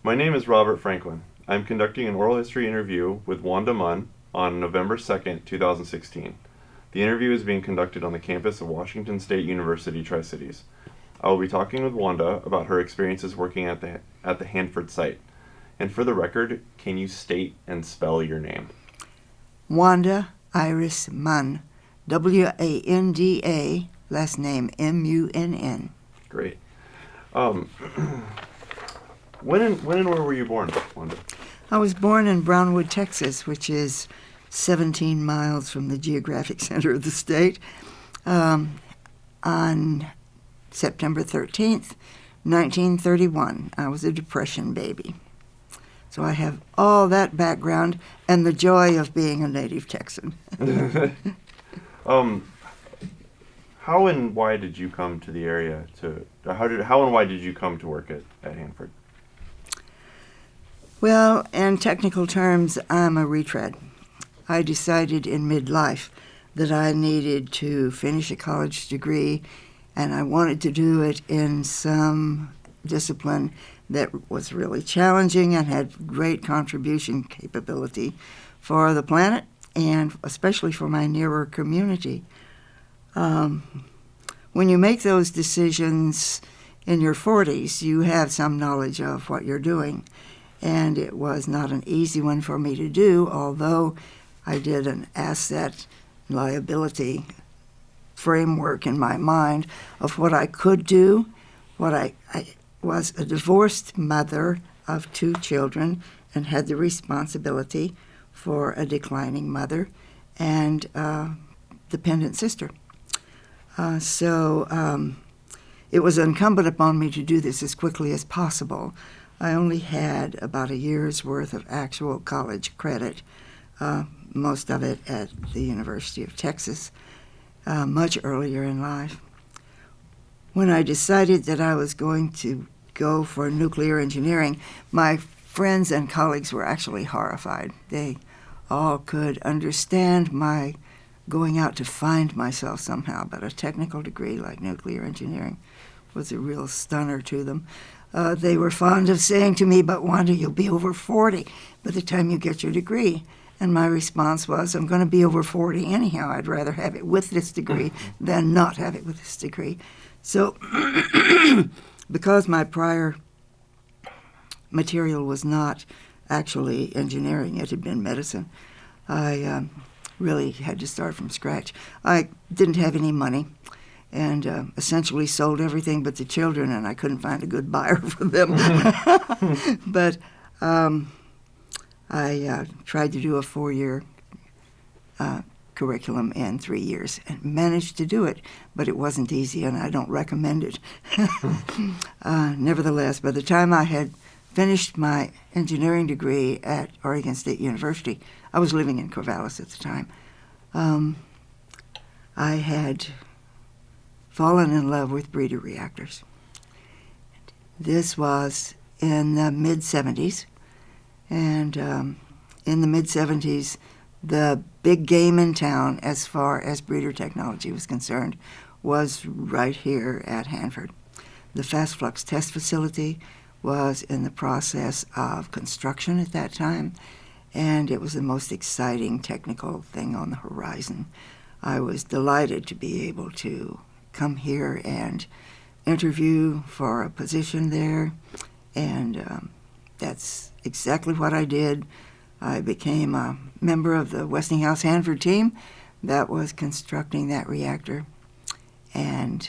My name is Robert Franklin. I'm conducting an oral history interview with Wanda Munn on November 2nd, 2016. The interview is being conducted on the campus of Washington State University Tri-Cities. I will be talking with Wanda about her experiences working at the Hanford site. And for the record, can you state and spell your name? Wanda Iris Munn, Wanda, last name Munn. Great. When and where were you born, Wanda? I was born in Brownwood, Texas, which is 17 miles from the geographic center of the state, on September 13th, 1931. I was a Depression baby. So I have all that background and the joy of being a native Texan. How and why did you come to the area how and why did you come to work at Hanford? Well, in technical terms, I'm a retread. I decided in midlife that I needed to finish a college degree, and I wanted to do it in some discipline that was really challenging and had great contribution capability for the planet and especially for my nearer community. When you make those decisions in your 40s, you have some knowledge of what you're doing. And it was not an easy one for me to do, although I did an asset liability framework in my mind of what I could do. I was a divorced mother of 2 children and had the responsibility for a declining mother and dependent sister. So it was incumbent upon me to do this as quickly as possible. I only had about a year's worth of actual college credit, most of it at the University of Texas, much earlier in life. When I decided that I was going to go for nuclear engineering, my friends and colleagues were actually horrified. They all could understand my going out to find myself somehow, but a technical degree like nuclear engineering was a real stunner to them. They were fond of saying to me, "But Wanda, you'll be over 40 by the time you get your degree." And my response was, "I'm going to be over 40 anyhow. I'd rather have it with this degree than not have it with this degree." So because my prior material was not actually engineering, it had been medicine, I really had to start from scratch. I didn't have any money and essentially sold everything but the children, and I couldn't find a good buyer for them. But I tried to do a 4-year curriculum in 3 years and managed to do it, but it wasn't easy, and I don't recommend it. Nevertheless, by the time I had finished my engineering degree at Oregon State University, I was living in Corvallis at the time, I had fallen in love with breeder reactors. This was in the mid-'70s, and in the mid-'70s, the big game in town as far as breeder technology was concerned was right here at Hanford. The fast flux test facility was in the process of construction at that time, and it was the most exciting technical thing on the horizon. I was delighted to be able to come here and interview for a position there, and that's exactly what I did. I became a member of the Westinghouse Hanford team that was constructing that reactor and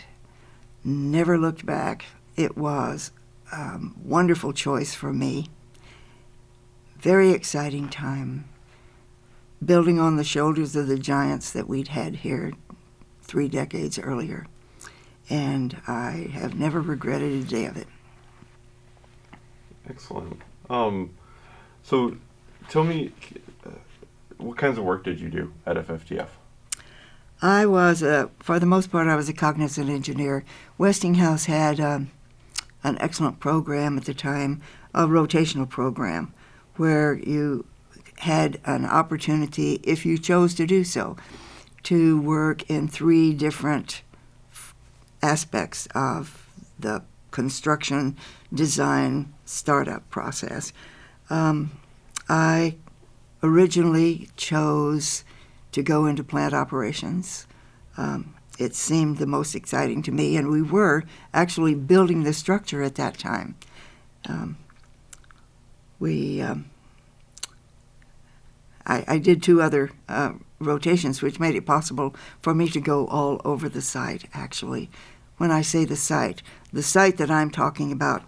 never looked back. It was a wonderful choice for me. Very exciting time, building on the shoulders of the giants that we'd had here 3 decades earlier. And I have never regretted a day of it. Excellent. So tell me, what kinds of work did you do at FFTF? I was, for the most part, I was a cognizant engineer. Westinghouse had an excellent program at the time, a rotational program, where you had an opportunity, if you chose to do so, to work in 3 different aspects of the construction design startup process. I originally chose to go into plant operations. It seemed the most exciting to me, and we were actually building the structure at that time. I did 2 other rotations, which made it possible for me to go all over the site, actually. When I say the site that I'm talking about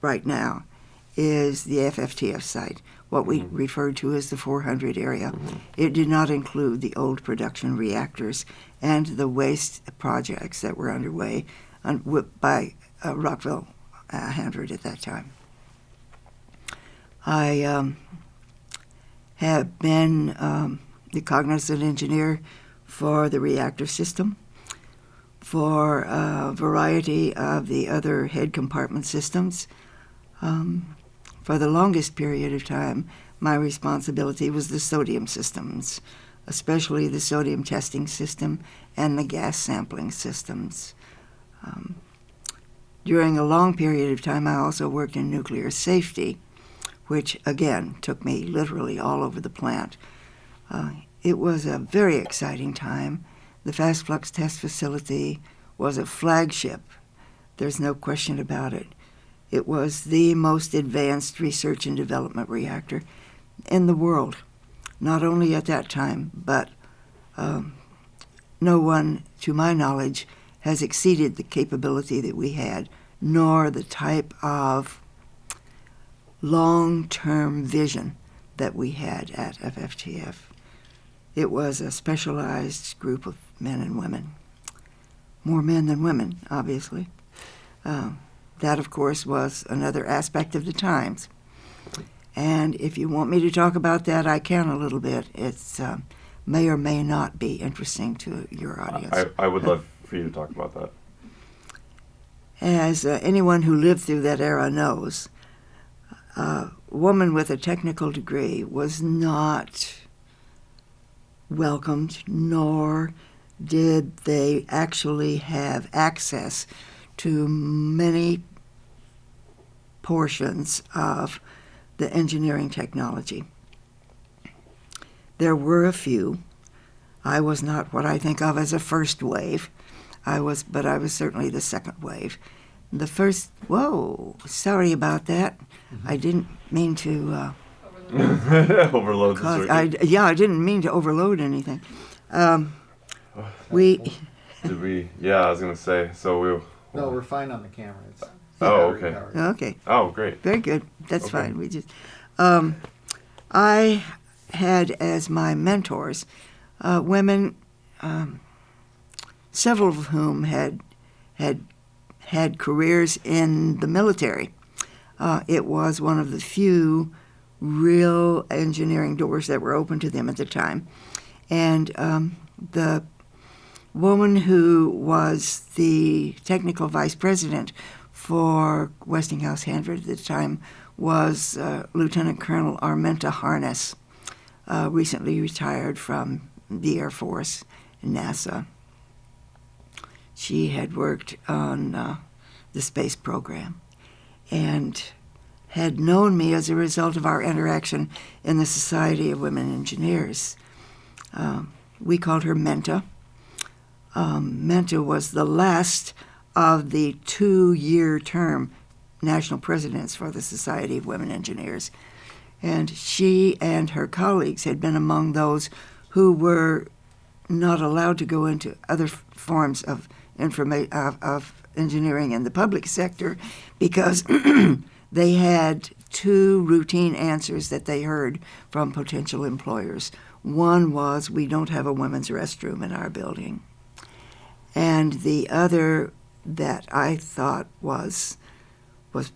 right now is the FFTF site, what we referred to as the 400 area. It did not include the old production reactors and the waste projects that were underway by Rockville Handred at that time. I have been the cognizant engineer for the reactor system, for a variety of the other head compartment systems. For the longest period of time, my responsibility was the sodium systems, especially the sodium testing system and the gas sampling systems. During a long period of time, I also worked in nuclear safety, which, again, took me literally all over the plant. It was a very exciting time. The fast flux test facility was a flagship. There's no question about it. It was the most advanced research and development reactor in the world, not only at that time, but no one, to my knowledge, has exceeded the capability that we had, nor the type of long-term vision that we had at FFTF. It was a specialized group of men and women. More men than women, obviously. That, of course, was another aspect of the times. And if you want me to talk about that, I can a little bit. It's may or may not be interesting to your audience. I would love for you to talk about that. As anyone who lived through that era knows, a woman with a technical degree was not welcomed, nor did they actually have access to many portions of the engineering technology. There were a few. I was not what I think of as a first wave. But I was certainly the second wave. The first, sorry about that. I didn't mean to overload the circuit. I didn't mean to overload anything. I was gonna say, No, we're fine on the camera. It's okay. covered. Okay. Oh, great. Very good. That's Okay. fine. We just, I had as my mentors women, several of whom had careers in the military. It was one of the few real engineering doors that were open to them at the time. And the woman who was the technical vice president for Westinghouse Handred at the time was Lieutenant Colonel Armenta Harness, recently retired from the Air Force and NASA. She had worked on the space program and had known me as a result of our interaction in the Society of Women Engineers. We called her Menta. Menta was the last of the 2-year term national presidents for the Society of Women Engineers. And she and her colleagues had been among those who were not allowed to go into other forms of engineering in the public sector because they had 2 routine answers that they heard from potential employers. One was, we don't have a women's restroom in our building. And the other that I thought was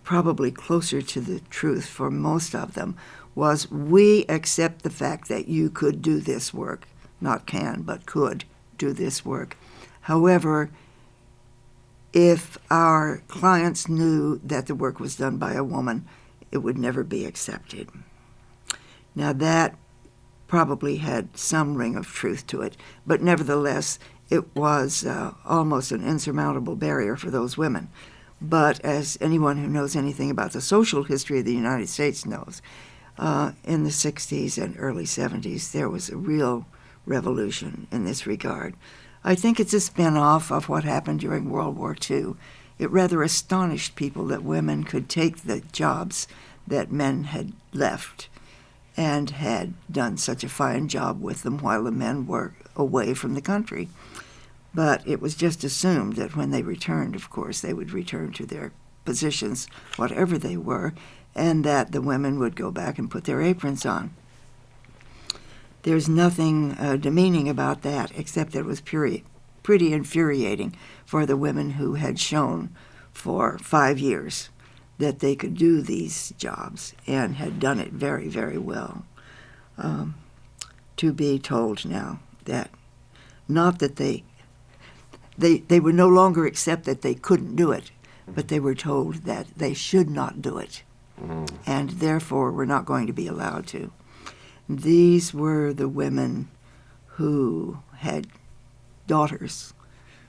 probably closer to the truth for most of them was, we accept the fact that you could do this work, not can, but could do this work. However, if our clients knew that the work was done by a woman, it would never be accepted. Now that probably had some ring of truth to it, but nevertheless, it was almost an insurmountable barrier for those women. But as anyone who knows anything about the social history of the United States knows, in the 60s and early 70s, there was a real revolution in this regard. I think it's a spin-off of what happened during World War II. It rather astonished people that women could take the jobs that men had left and had done such a fine job with them while the men were away from the country. But it was just assumed that when they returned, of course, they would return to their positions, whatever they were, and that the women would go back and put their aprons on. There's nothing demeaning about that, except that it was pretty infuriating for the women who had shown for 5 years that they could do these jobs and had done it very, very well. To be told now that not that they would no longer accept that they couldn't do it, but they were told that they should not do it, and therefore were not going to be allowed to. These were the women who had daughters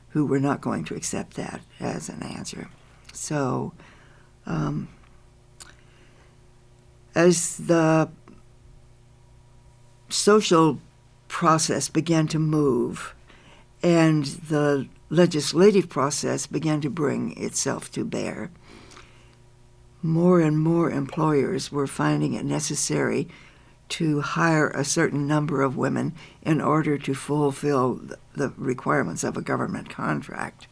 who were not going to accept that as an answer. So, as the social process began to move and the legislative process began to bring itself to bear, more and more employers were finding it necessary to hire a certain number of women in order to fulfill the requirements of a government contract.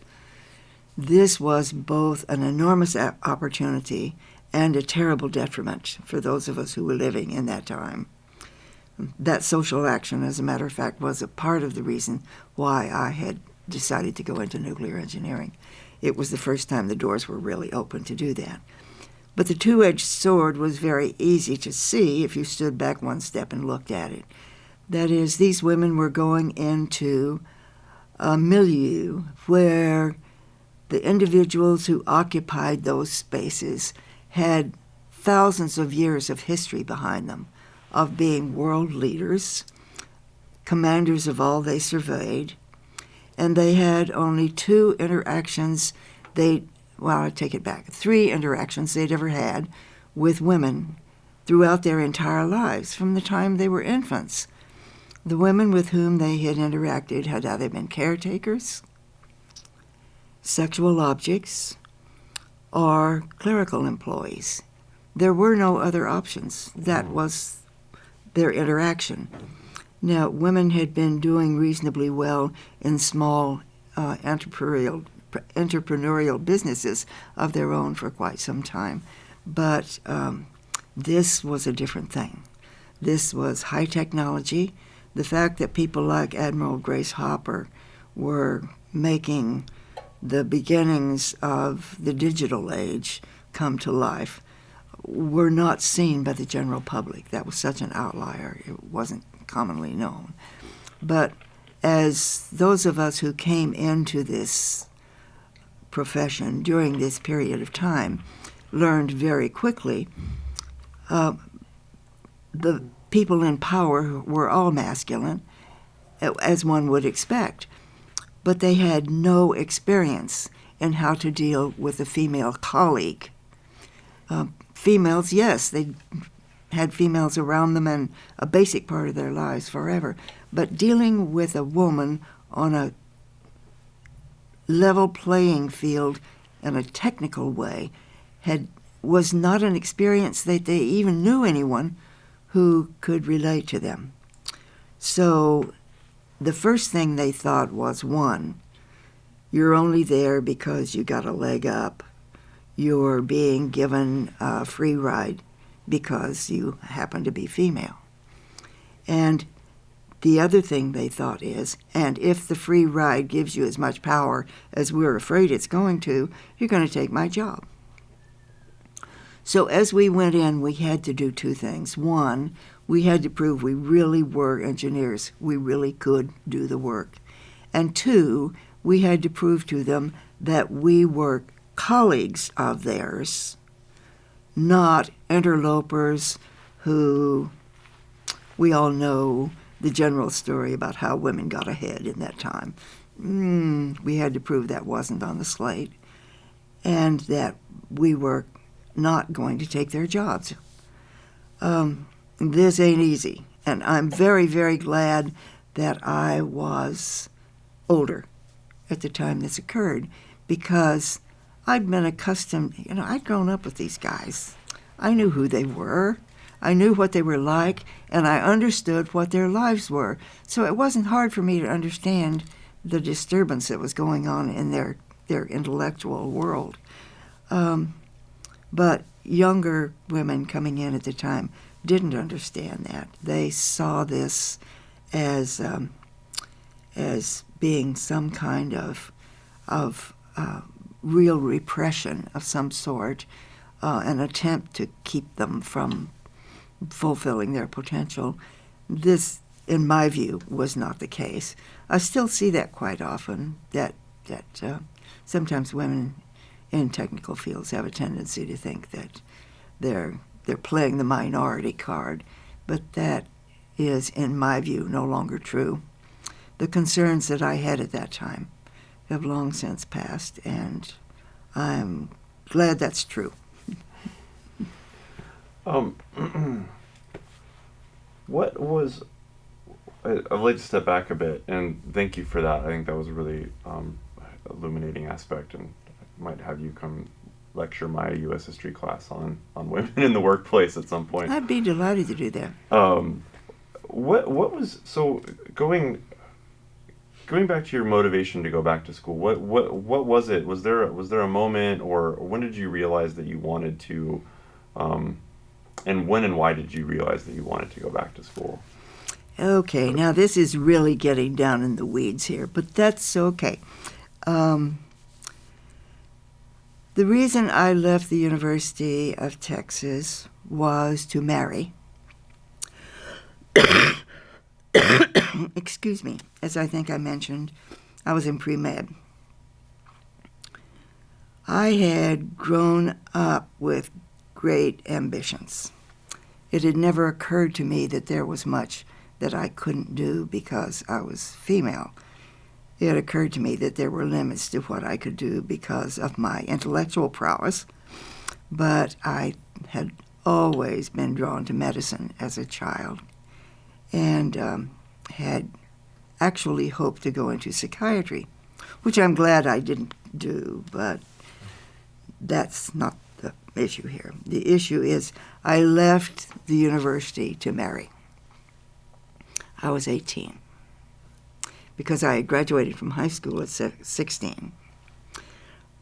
This was both an enormous opportunity and a terrible detriment for those of us who were living in that time. That social action, as a matter of fact, was a part of the reason why I had decided to go into nuclear engineering. It was the first time the doors were really open to do that. But the two-edged sword was very easy to see if you stood back one step and looked at it. That is, these women were going into a milieu where the individuals who occupied those spaces had thousands of years of history behind them, of being world leaders, commanders of all they surveyed, and they had only three interactions they'd ever had with women throughout their entire lives, from the time they were infants. The women with whom they had interacted had either been caretakers, sexual objects, or clerical employees. There were no other options. That was their interaction. Now, women had been doing reasonably well in small entrepreneurial businesses of their own for quite some time, but this was a different thing. This was high technology. The fact that people like Admiral Grace Hopper were making the beginnings of the digital age come to life were not seen by the general public. That was such an outlier. It wasn't commonly known. But as those of us who came into this profession during this period of time learned very quickly, the people in power were all masculine, as one would expect, but they had no experience in how to deal with a female colleague. Females, yes, they had females around them and a basic part of their lives forever, but dealing with a woman on a level playing field in a technical way was not an experience that they even knew anyone who could relate to them. So the first thing they thought was, one, you're only there because you got a leg up. You're being given a free ride because you happen to be female. And the other thing they thought is, and if the free ride gives you as much power as we're afraid it's going to, you're going to take my job. So as we went in, we had to do two things. One, we had to prove we really were engineers. We really could do the work. And two, we had to prove to them that we were colleagues of theirs, not interlopers who, we all know the general story about how women got ahead in that time. We had to prove that wasn't on the slate. and that we were not going to take their jobs. This ain't easy, and I'm very, very glad that I was older at the time this occurred, because I'd been accustomed, I'd grown up with these guys. I knew who they were. I knew what they were like, and I understood what their lives were. So it wasn't hard for me to understand the disturbance that was going on in their intellectual world. But younger women coming in at the time didn't understand that. They saw this as being some kind of real repression of some sort, an attempt to keep them from fulfilling their potential. This, in my view, was not the case. I still see that quite often, that sometimes women in technical fields have a tendency to think that they're playing the minority card, but that is, in my view, no longer true. The concerns that I had at that time have long since passed, and I'm glad that's true. What was... I'd like to step back a bit, and thank you for that. I think that was a really illuminating aspect, and I might have you come lecture my U.S. history class on women in the workplace at some point. I'd be delighted to do that. What was... So, going back to your motivation to go back to school, what was it? Was there a moment, or when did you realize that you wanted to, and when and why did you realize that you wanted to go back to school? Okay, now this is really getting down in the weeds here, but that's okay. The reason I left the University of Texas was to marry. Excuse me, as I think I mentioned, I was in pre-med. I had grown up with great ambitions. It had never occurred to me that there was much that I couldn't do because I was female. It occurred to me that there were limits to what I could do because of my intellectual prowess, but I had always been drawn to medicine as a child, and had actually hoped to go into psychiatry, which I'm glad I didn't do, but that's not the issue here. The issue is I left the university to marry. I was 18 because I had graduated from high school at 16.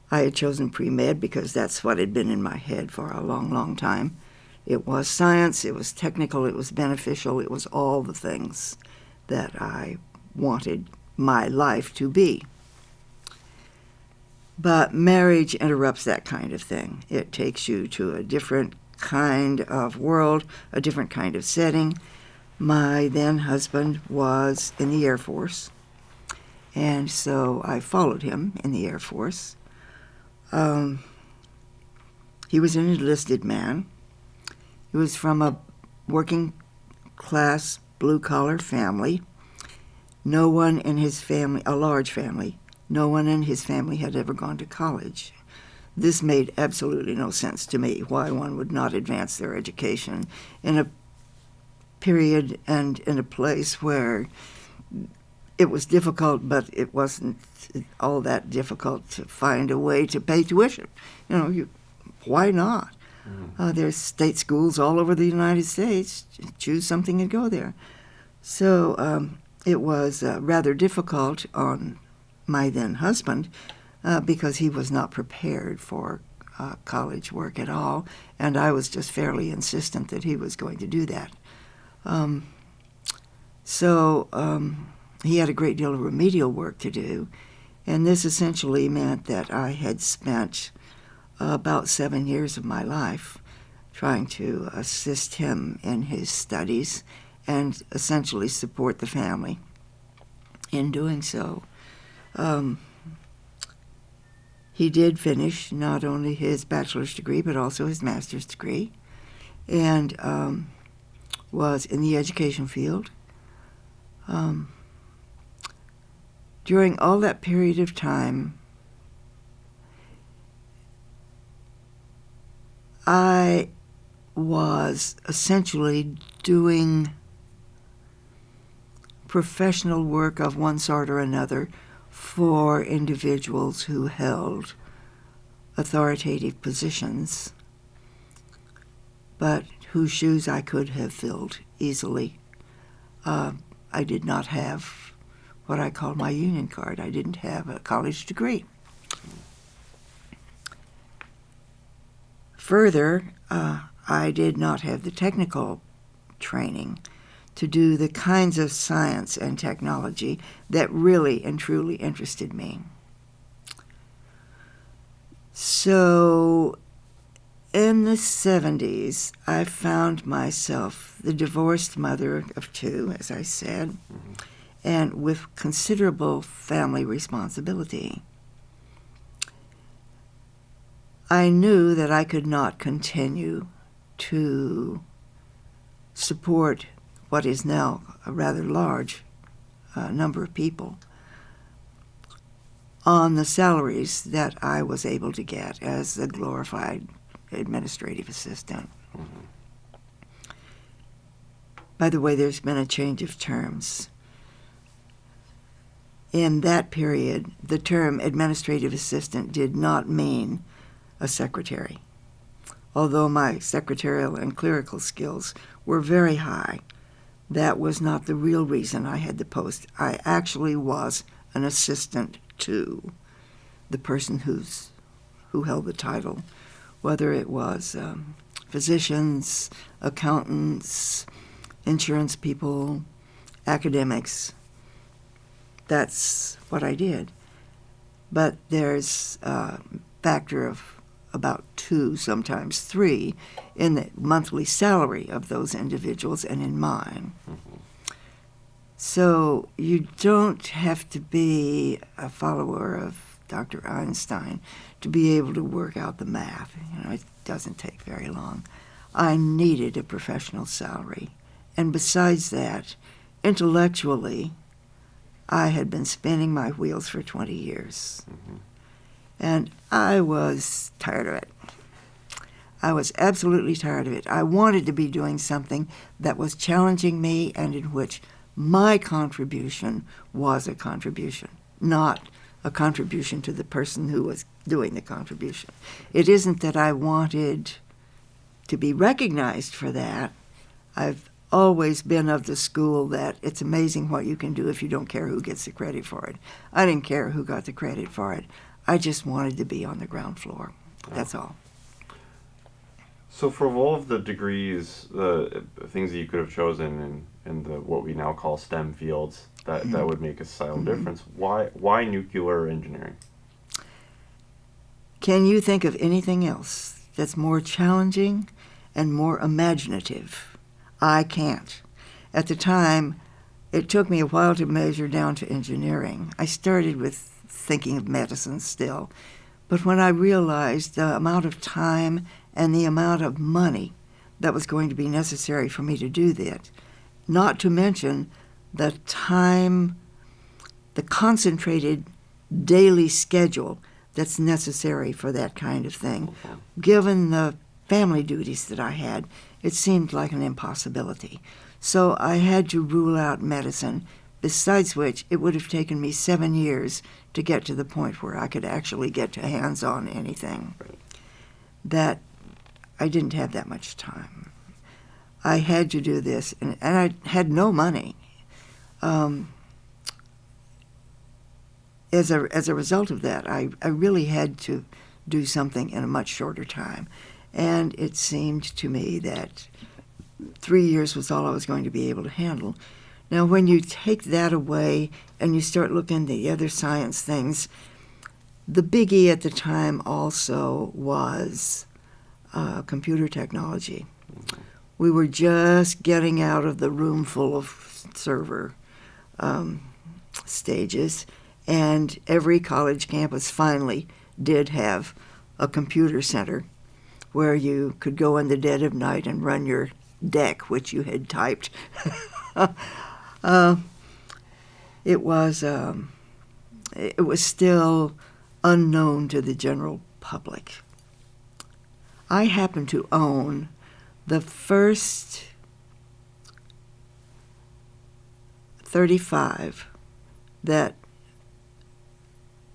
I had chosen pre-med because that's what had been in my head for a long, long time. It was science, it was technical, it was beneficial, it was all the things that I wanted my life to be. But marriage interrupts that kind of thing. It takes you to a different kind of world, a different kind of setting. My then husband was in the Air Force, and so I followed him in the Air Force. He was an enlisted man. He was from a working class, blue-collar family. No one in his family, a large family, no one in his family had ever gone to college. This made absolutely no sense to me, why one would not advance their education in a period and in a place where it was difficult, but it wasn't all that difficult to find a way to pay tuition. Why not? There's state schools all over the United States. Choose something and go there. So it was rather difficult on my then husband because he was not prepared for college work at all, and I was just fairly insistent that he was going to do that. So he had a great deal of remedial work to do, and this essentially meant that I had spent about 7 years of my life trying to assist him in his studies and essentially support the family in doing so. He did finish not only his bachelor's degree but also his master's degree, and was in the education field. During all that period of time, I was essentially doing professional work of one sort or another for individuals who held authoritative positions, but whose shoes I could have filled easily. I did not have what I call my union card. I didn't have a college degree. Further, I did not have the technical training to do the kinds of science and technology that really and truly interested me. So in the 70s, I found myself the divorced mother of two, as I said, and with considerable family responsibility. I knew that I could not continue to support what is now a rather large number of people on the salaries that I was able to get as a glorified administrative assistant. By the way, there's been a change of terms. In that period, the term administrative assistant did not mean a secretary. Although my secretarial and clerical skills were very high, that was not the real reason I had the post. I actually was an assistant to the person who held the title, whether it was physicians, accountants, insurance people, academics. That's what I did. But there's a factor of about 2, sometimes 3, in the monthly salary of those individuals and in mine. So you don't have to be a follower of Dr. Einstein to be able to work out the math. It doesn't take very long. I needed a professional salary. And besides that, intellectually, I had been spinning my wheels for 20 years. And I was tired of it. I was absolutely tired of it. I wanted to be doing something that was challenging me and in which my contribution was a contribution, not a contribution to the person who was doing the contribution. It isn't that I wanted to be recognized for that. I've always been of the school that it's amazing what you can do if you don't care who gets the credit for it. I didn't care who got the credit for it. I just wanted to be on the ground floor. That's all. So for all of the degrees, things that you could have chosen in the what we now call STEM fields, that would make a silent difference, why nuclear engineering? Can you think of anything else that's more challenging and more imaginative? I can't. At the time, it took me a while to measure down to engineering. I started with thinking of medicine still. But when I realized the amount of time and the amount of money that was going to be necessary for me to do that, not to mention the time, the concentrated daily schedule that's necessary for that kind of thing, given the family duties that I had, it seemed like an impossibility. So I had to rule out medicine, besides which it would have taken me 7 years to get to the point where I could actually get to hands-on anything. That I didn't have that much time. I had to do this, and I had no money. As a result of that, I really had to do something in a much shorter time. And it seemed to me that 3 years was all I was going to be able to handle. Now, when you take that away and you start looking at the other science things, the biggie at the time also was computer technology. We were just getting out of the room full of server stages, and every college campus finally did have a computer center where you could go in the dead of night and run your deck, which you had typed. It was still unknown to the general public. I happen to own the first 35 that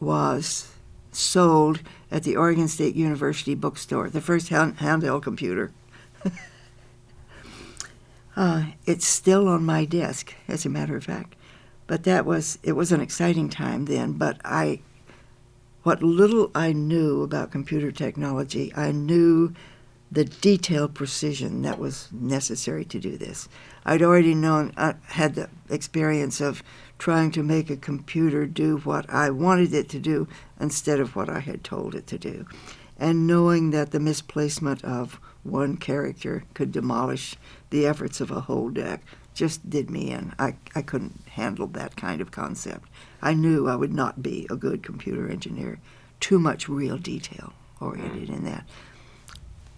was sold at the Oregon State University bookstore, the first handheld computer. It's still on my desk, as a matter of fact. But it was an exciting time then. But what little I knew about computer technology, I knew the detailed precision that was necessary to do this. I'd already had the experience of trying to make a computer do what I wanted it to do instead of what I had told it to do. And knowing that the misplacement of one character could demolish the efforts of a whole deck just did me in. I couldn't handle that kind of concept. I knew I would not be a good computer engineer. Too much real detail oriented in that.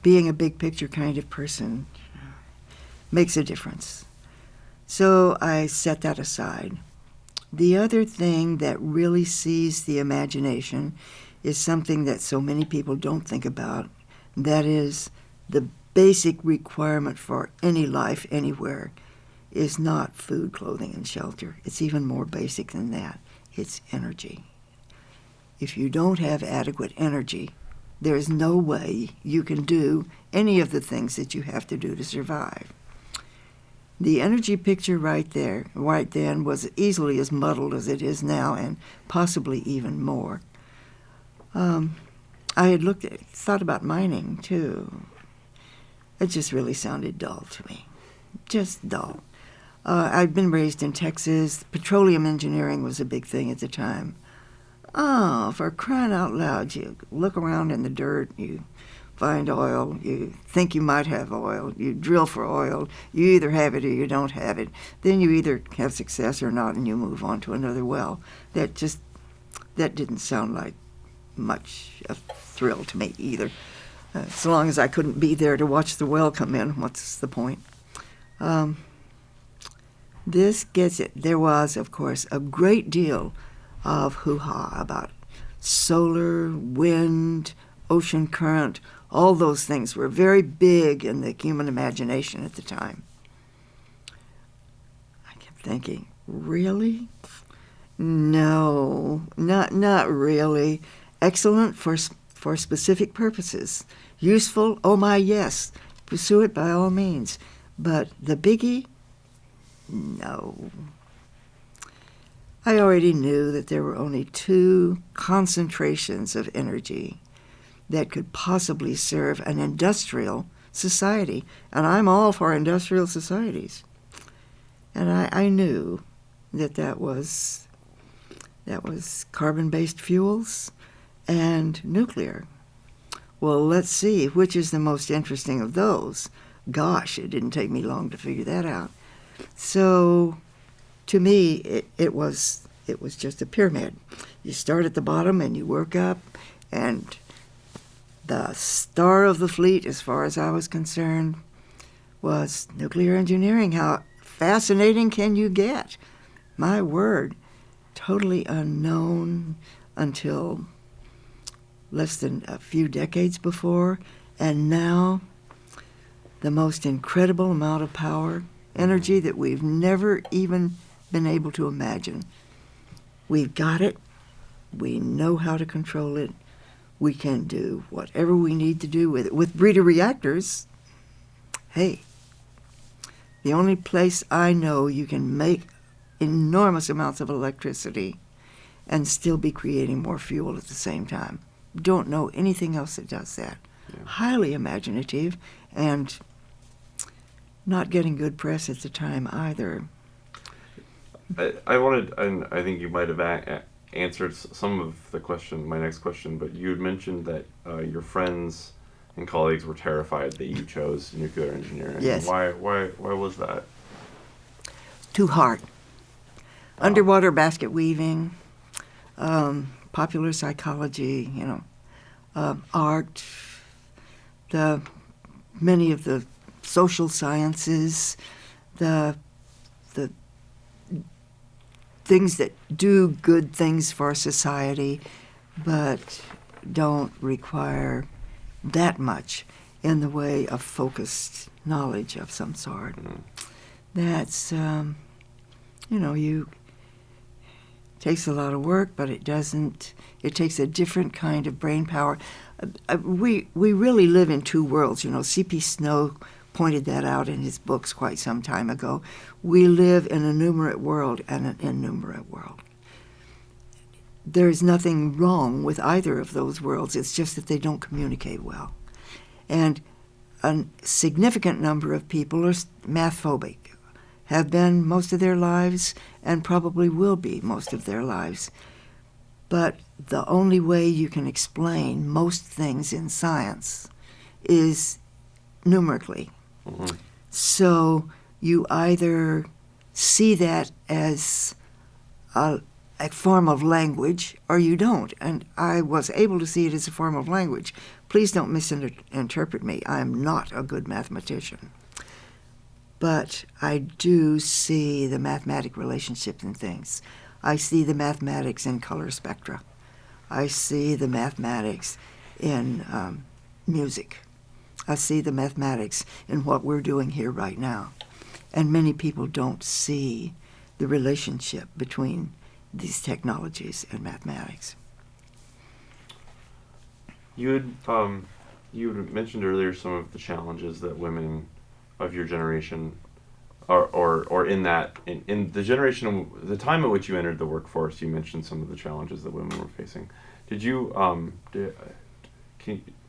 Being a big picture kind of person makes a difference. So I set that aside. The other thing that really seized the imagination is something that so many people don't think about. That is, the basic requirement for any life anywhere is not food, clothing, and shelter. It's even more basic than that. It's energy. If you don't have adequate energy, there's no way you can do any of the things that you have to do to survive. The energy picture right then, was easily as muddled as it is now, and possibly even more. I had thought about mining, too. It just really sounded dull to me. Just dull. I'd been raised in Texas. Petroleum engineering was a big thing at the time. Oh, for crying out loud, you look around in the dirt, you find oil, you think you might have oil, you drill for oil, you either have it or you don't have it. Then you either have success or not, and you move on to another well. That didn't sound like much a thrill to me either. So long as I couldn't be there to watch the well come in, what's the point? This gets it. There was, of course, a great deal of hoo-ha about solar, wind, ocean current. All those things were very big in the human imagination at the time. I kept thinking, really? No, not really. Excellent for specific purposes. Useful? Oh my, yes. Pursue it by all means. But the biggie? No. I already knew that there were only two concentrations of energy that could possibly serve an industrial society, and I'm all for industrial societies. And I knew that was carbon-based fuels and nuclear. Well, let's see, which is the most interesting of those? Gosh, it didn't take me long to figure that out. So, to me, it was just a pyramid. You start at the bottom and you work up, and the star of the fleet, as far as I was concerned, was nuclear engineering. How fascinating can you get? My word, totally unknown until less than a few decades before, and now the most incredible amount of power, energy that we've never even been able to imagine. We've got it. We know how to control it. We can do whatever we need to do with it. With breeder reactors, hey, the only place I know you can make enormous amounts of electricity and still be creating more fuel at the same time. Don't know anything else that does that. Yeah. Highly imaginative and not getting good press at the time either. I wanted, and I think you might have answered some of the question, my next question, but you had mentioned that your friends and colleagues were terrified that you chose nuclear engineering. Yes. Why was that? Too hard. Underwater basket weaving, popular psychology, art, many of the social sciences, the things that do good things for society, but don't require that much in the way of focused knowledge of some sort. That's, takes a lot of work, but it takes a different kind of brain power. We really live in two worlds. C.P. Snow pointed that out in his books quite some time ago. We live in a numerate world and an innumerate world. There's nothing wrong with either of those worlds. It's just that they don't communicate well. And a significant number of people are math phobic, have been most of their lives, and probably will be most of their lives. But the only way you can explain most things in science is numerically. Mm-hmm. So you either see that as a form of language or you don't. And I was able to see it as a form of language. Please don't misinterpret me. I am not a good mathematician. But I do see the mathematic relationships in things. I see the mathematics in color spectra. I see the mathematics in music. I see the mathematics in what we're doing here right now. And many people don't see the relationship between these technologies and mathematics. You had mentioned earlier some of the challenges that women of your generation or in the generation, the time at which you entered the workforce, you mentioned some of the challenges that women were facing. Did you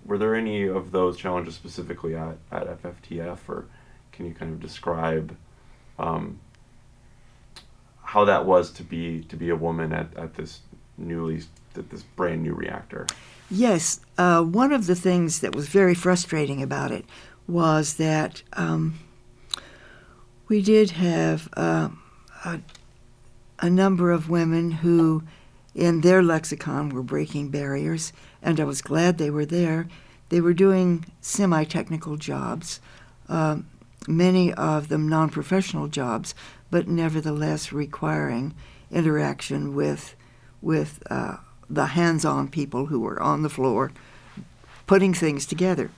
were there any of those challenges specifically at FFTF, or can you kind of describe how that was to be a woman at this brand new reactor? Yes, one of the things that was very frustrating about it was that we did have a number of women who, in their lexicon, were breaking barriers, and I was glad they were there. They were doing semi-technical jobs, many of them non-professional jobs, but nevertheless requiring interaction with the hands-on people who were on the floor, putting things together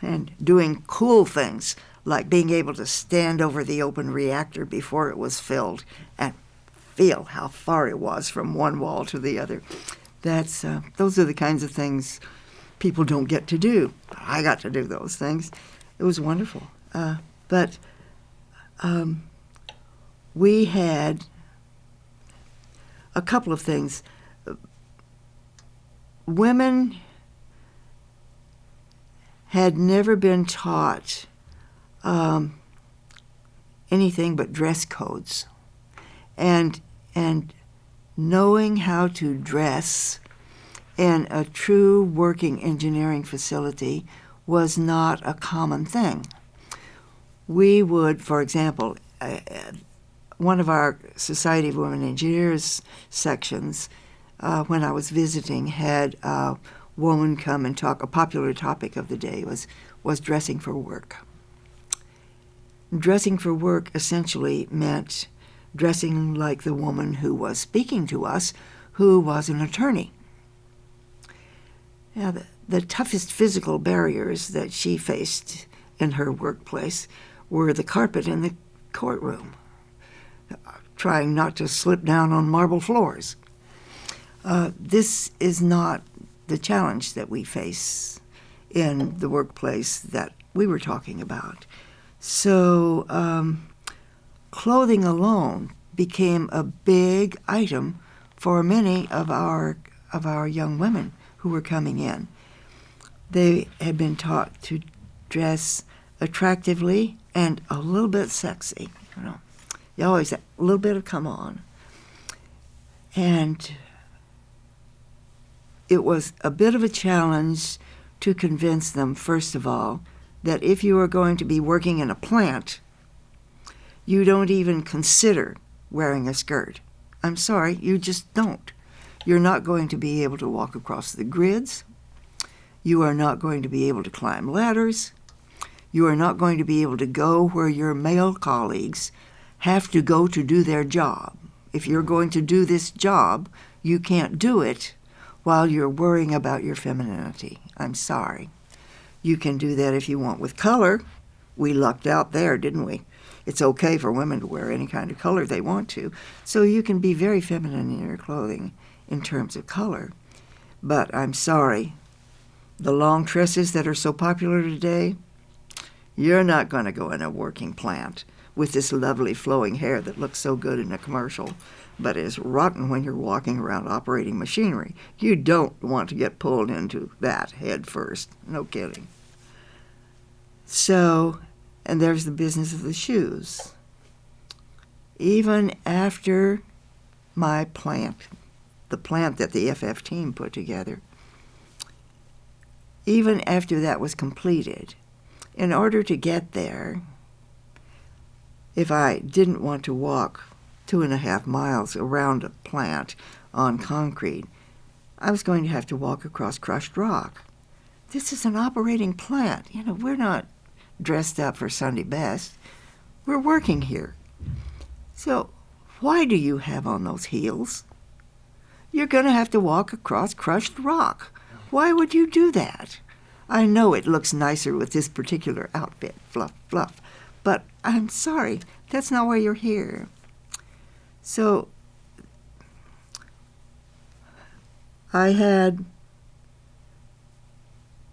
and doing cool things like being able to stand over the open reactor before it was filled and feel how far it was from one wall to the other. Those are the kinds of things people don't get to do. I got to do those things. It was wonderful. But we had a couple of things. Women had never been taught anything but dress codes. And knowing how to dress in a true working engineering facility was not a common thing. We would, for example, one of our Society of Women Engineers sections, when I was visiting, had a woman come and talk. A popular topic of the day was dressing for work. Dressing for work essentially meant dressing like the woman who was speaking to us, who was an attorney. Now, the toughest physical barriers that she faced in her workplace were the carpet in the courtroom, trying not to slip down on marble floors. This is not the challenge that we face in the workplace that we were talking about. So clothing alone became a big item for many of our young women who were coming in. They had been taught to dress attractively and a little bit sexy. You always have a little bit of come on. And it was a bit of a challenge to convince them, first of all, that if you are going to be working in a plant, you don't even consider wearing a skirt. I'm sorry, you just don't. You're not going to be able to walk across the grids. You are not going to be able to climb ladders. You are not going to be able to go where your male colleagues have to go to do their job. If you're going to do this job, you can't do it while you're worrying about your femininity. I'm sorry. You can do that if you want with color. We lucked out there, didn't we? It's okay for women to wear any kind of color they want to. So you can be very feminine in your clothing in terms of color. But I'm sorry, the long tresses that are so popular today, you're not going to go in a working plant with this lovely flowing hair that looks so good in a commercial, but is rotten when you're walking around operating machinery. You don't want to get pulled into that head first. No kidding. So, and there's the business of the shoes. Even after my plant, the plant that the FF team put together, even after that was completed, in order to get there, if I didn't want to walk 2.5 miles around a plant on concrete, I was going to have to walk across crushed rock. This is an operating plant. You know, we're not dressed up for Sunday best. We're working here. So why do you have on those heels? You're going to have to walk across crushed rock. Why would you do that? I know it looks nicer with this particular outfit, fluff, fluff, but I'm sorry, that's not why you're here. So I had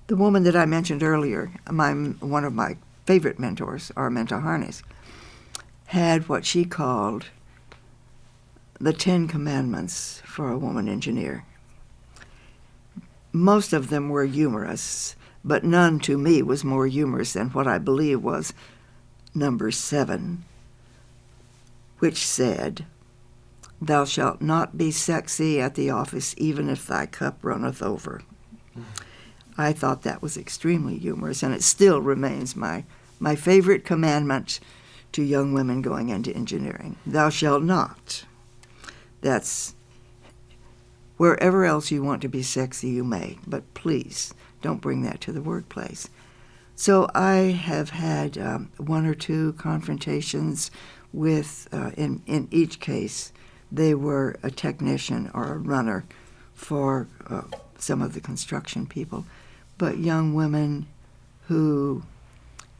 the woman that I mentioned earlier, one of my favorite mentors, Armenta Harness, had what she called the 10 Commandments for a woman engineer. Most of them were humorous, but none to me was more humorous than what I believe was number 7, which said, "Thou shalt not be sexy at the office, even if thy cup runneth over." I thought that was extremely humorous, and it still remains my favorite commandment to young women going into engineering. Thou shalt not. That's wherever else you want to be sexy, you may, but please don't bring that to the workplace. So I have had 1 or 2 confrontations with, in each case, they were a technician or a runner for some of the construction people, but young women who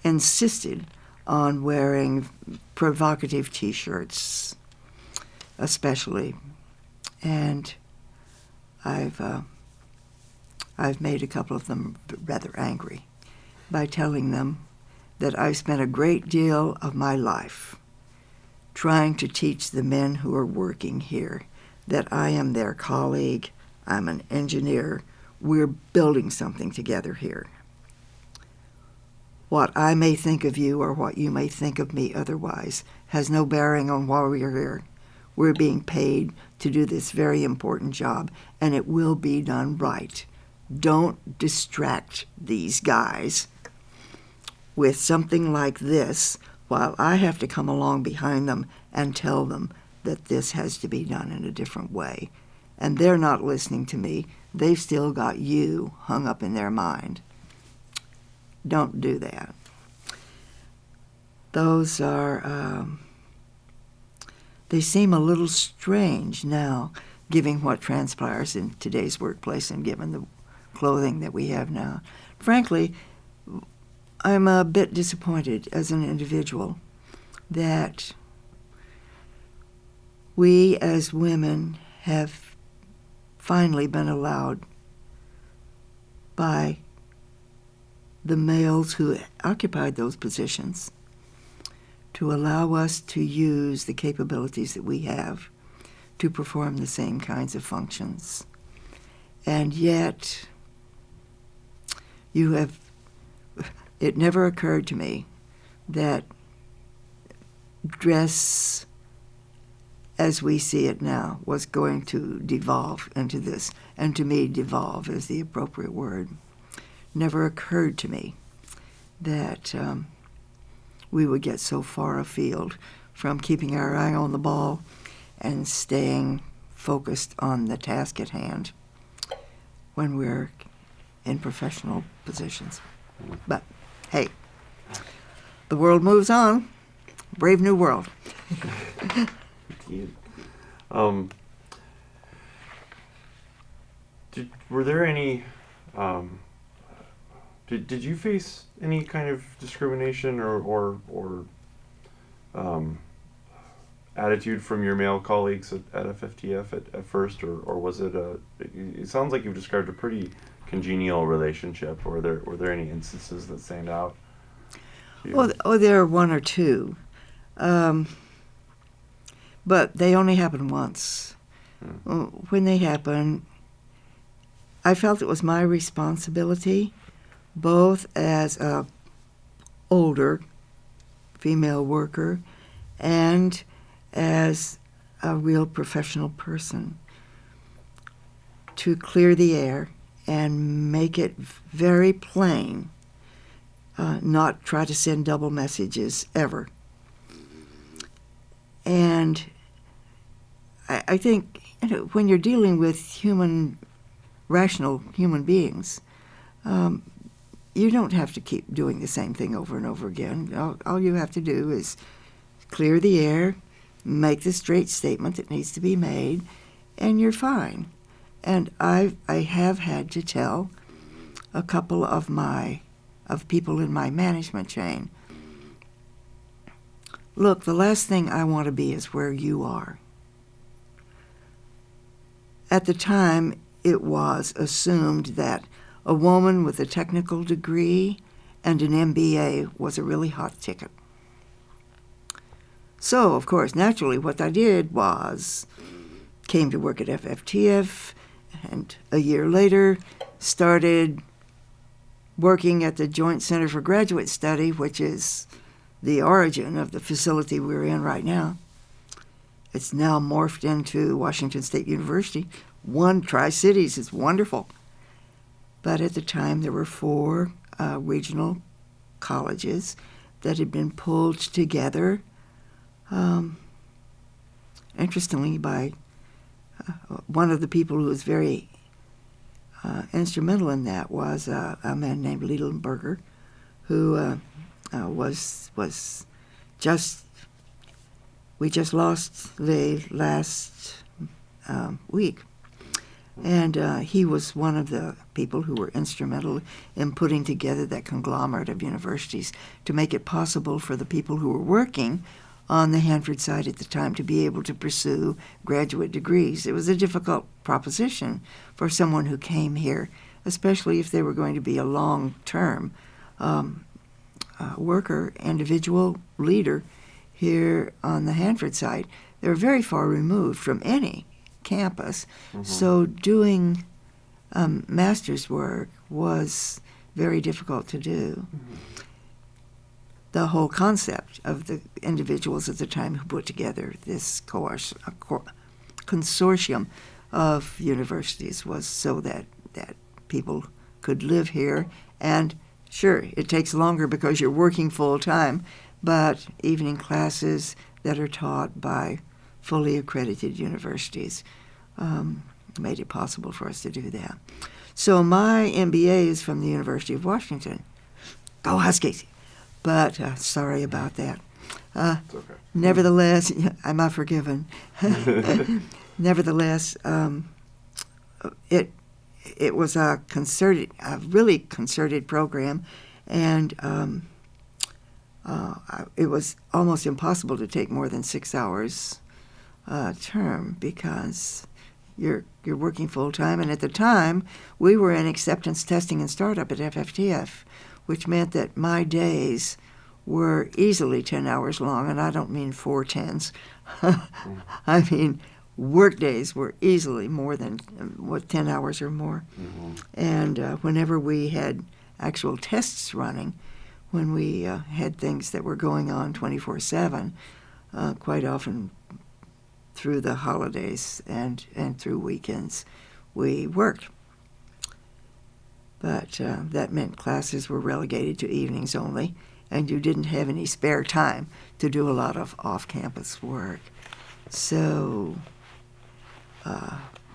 insisted on wearing provocative T-shirts, especially, and I've made a couple of them rather angry by telling them that I've spent a great deal of my life trying to teach the men who are working here that I am their colleague, I'm an engineer, we're building something together here. What I may think of you or what you may think of me otherwise has no bearing on why we're here. We're being paid to do this very important job, and it will be done right. Don't distract these guys with something like this while I have to come along behind them and tell them that this has to be done in a different way. And they're not listening to me. They've still got you hung up in their mind. Don't do that. Those are, they seem a little strange now, given what transpires in today's workplace and given the clothing that we have now. Frankly, I'm a bit disappointed as an individual that we as women have finally been allowed by the males who occupied those positions to allow us to use the capabilities that we have to perform the same kinds of functions. And yet, it never occurred to me that dress as we see it now was going to devolve into this, and to me, devolve is the appropriate word. Never occurred to me that we would get so far afield from keeping our eye on the ball and staying focused on the task at hand when we're in professional positions. But hey, the world moves on. Brave new world. Were there any Did you face any kind of discrimination or attitude from your male colleagues at FFTF at first, or was it it sounds like you've described a pretty congenial relationship. Were there any instances that stand out to you? There are one or two, but they only happen once. When they happen, I felt it was my responsibility, both as a older female worker and as a real professional person, to clear the air and make it very plain, not try to send double messages ever. And I think, when you're dealing with rational human beings, you don't have to keep doing the same thing over and over again. All you have to do is clear the air, make the straight statement that needs to be made, and you're fine. And I have had to tell a couple of people in my management chain, look, the last thing I want to be is where you are. At the time, it was assumed that a woman with a technical degree and an MBA was a really hot ticket. So, of course, naturally, what I did was came to work at FFTF, and a year later started working at the Joint Center for Graduate Study, which is the origin of the facility we're in right now. It's now morphed into Washington State University. One Tri-Cities is wonderful. But at the time, there were 4 regional colleges that had been pulled together, interestingly, by one of the people who was very instrumental in that was a man named Lelandberger, who was just, we just lost the last week. And he was one of the people who were instrumental in putting together that conglomerate of universities to make it possible for the people who were working on the Hanford side at the time to be able to pursue graduate degrees. It was a difficult proposition for someone who came here, especially if they were going to be a long-term worker, individual leader here on the Hanford side. They were very far removed from any campus, so doing master's work was very difficult to do. The whole concept of the individuals at the time who put together this consortium of universities was so that people could live here. And sure, it takes longer because you're working full-time, but evening classes that are taught by fully accredited universities made it possible for us to do that. So my MBA is from the University of Washington. Go Huskies! But sorry about that. It's okay. Nevertheless, I'm not forgiven. Nevertheless, it was a really concerted program, and it was almost impossible to take more than 6 hours term because you're working full time. And at the time, we were in acceptance testing and startup at FFTF, which meant that my days were easily 10 hours long, and I don't mean 4 10s. I mean, work days were easily more than 10 hours or more. And whenever we had actual tests running, when we had things that were going on 24/7, quite often through the holidays and through weekends, we worked. But that meant classes were relegated to evenings only, and you didn't have any spare time to do a lot of off-campus work. So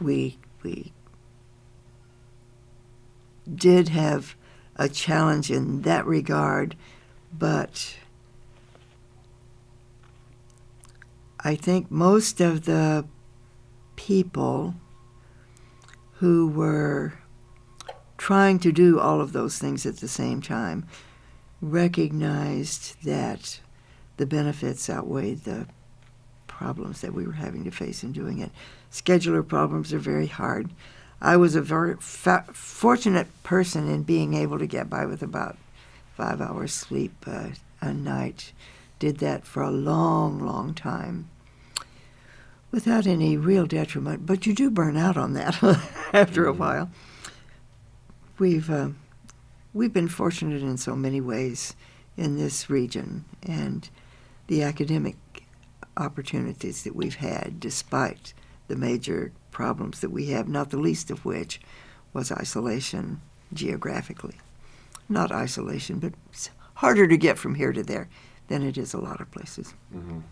we did have a challenge in that regard, but I think most of the people who were trying to do all of those things at the same time, recognized that the benefits outweighed the problems that we were having to face in doing it. Scheduler problems are very hard. I was a very fortunate person in being able to get by with about 5 hours sleep a night. Did that for a long, long time without any real detriment, but you do burn out on that after a while. We've been fortunate in so many ways in this region, and the academic opportunities that we've had, despite the major problems that we have, not the least of which was isolation geographically. Not isolation, but it's harder to get from here to there than it is a lot of places. Mm-hmm.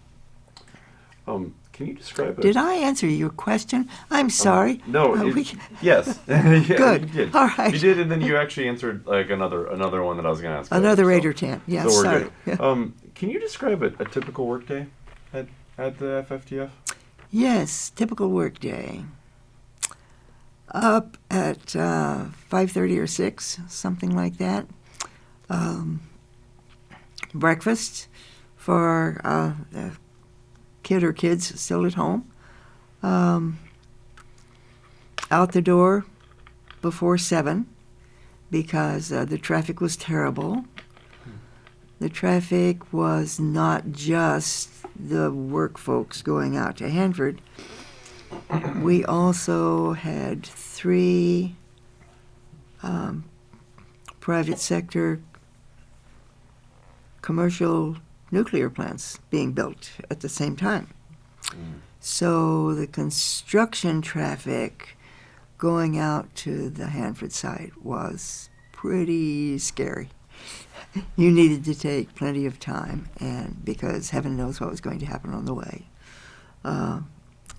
Can you describe it? Did I answer your question? I'm sorry. No. Yes. Yeah, Good. You did. All right. You did, and then you actually answered like another one that I was going to ask. Another later, 8 or 10. Yeah, so we're sorry. good. Yeah. Can you describe a typical workday at the FFTF? Yes, typical work day. Up at 5:30 or 6, something like that. Breakfast for the kid or kids still at home. Out the door before 7 because the traffic was terrible. The traffic was not just the work folks going out to Hanford. We also had 3 private sector commercial nuclear plants being built at the same time. So the construction traffic going out to the Hanford site was pretty scary. You needed to take plenty of time, and because heaven knows what was going to happen on the way.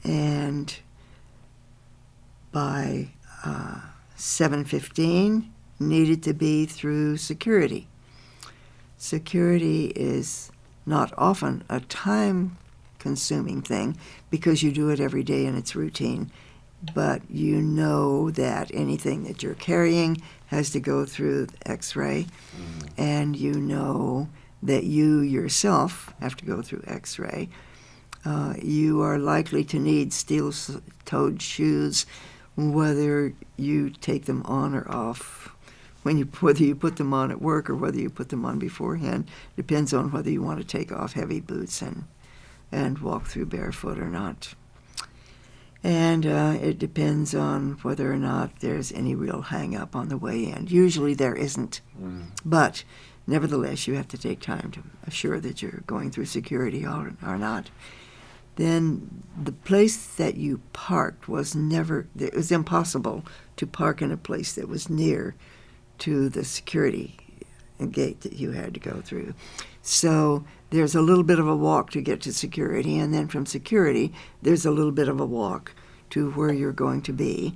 And by 7:15, needed to be through security. Security is not often a time-consuming thing because you do it every day and it's routine, but you know that anything that you're carrying has to go through the X-ray, and you know that you yourself have to go through X-ray. You are likely to need steel-toed shoes, whether you take them on or off. Whether you put them on at work or whether you put them on beforehand depends on whether you want to take off heavy boots and walk through barefoot or not. And it depends on whether or not there's any real hang-up on the way in. Usually there isn't. But nevertheless, you have to take time to assure that you're going through security or not. Then the place that you parked it was impossible to park in a place that was near to the security gate that you had to go through. So there's a little bit of a walk to get to security, and then from security, there's a little bit of a walk to where you're going to be.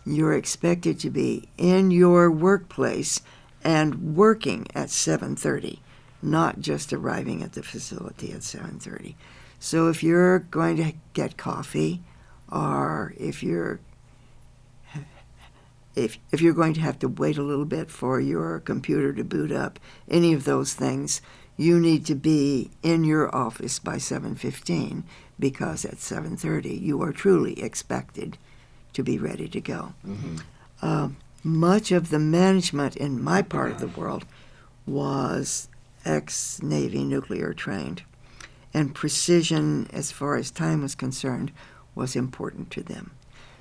You're expected to be in your workplace and working at 7:30, not just arriving at the facility at 7:30. So if you're going to get coffee, or if you're going to have to wait a little bit for your computer to boot up, any of those things, you need to be in your office by 7:15 because at 7:30 you are truly expected to be ready to go. Much of the management in my part of the world was ex-Navy nuclear trained, and precision as far as time was concerned was important to them.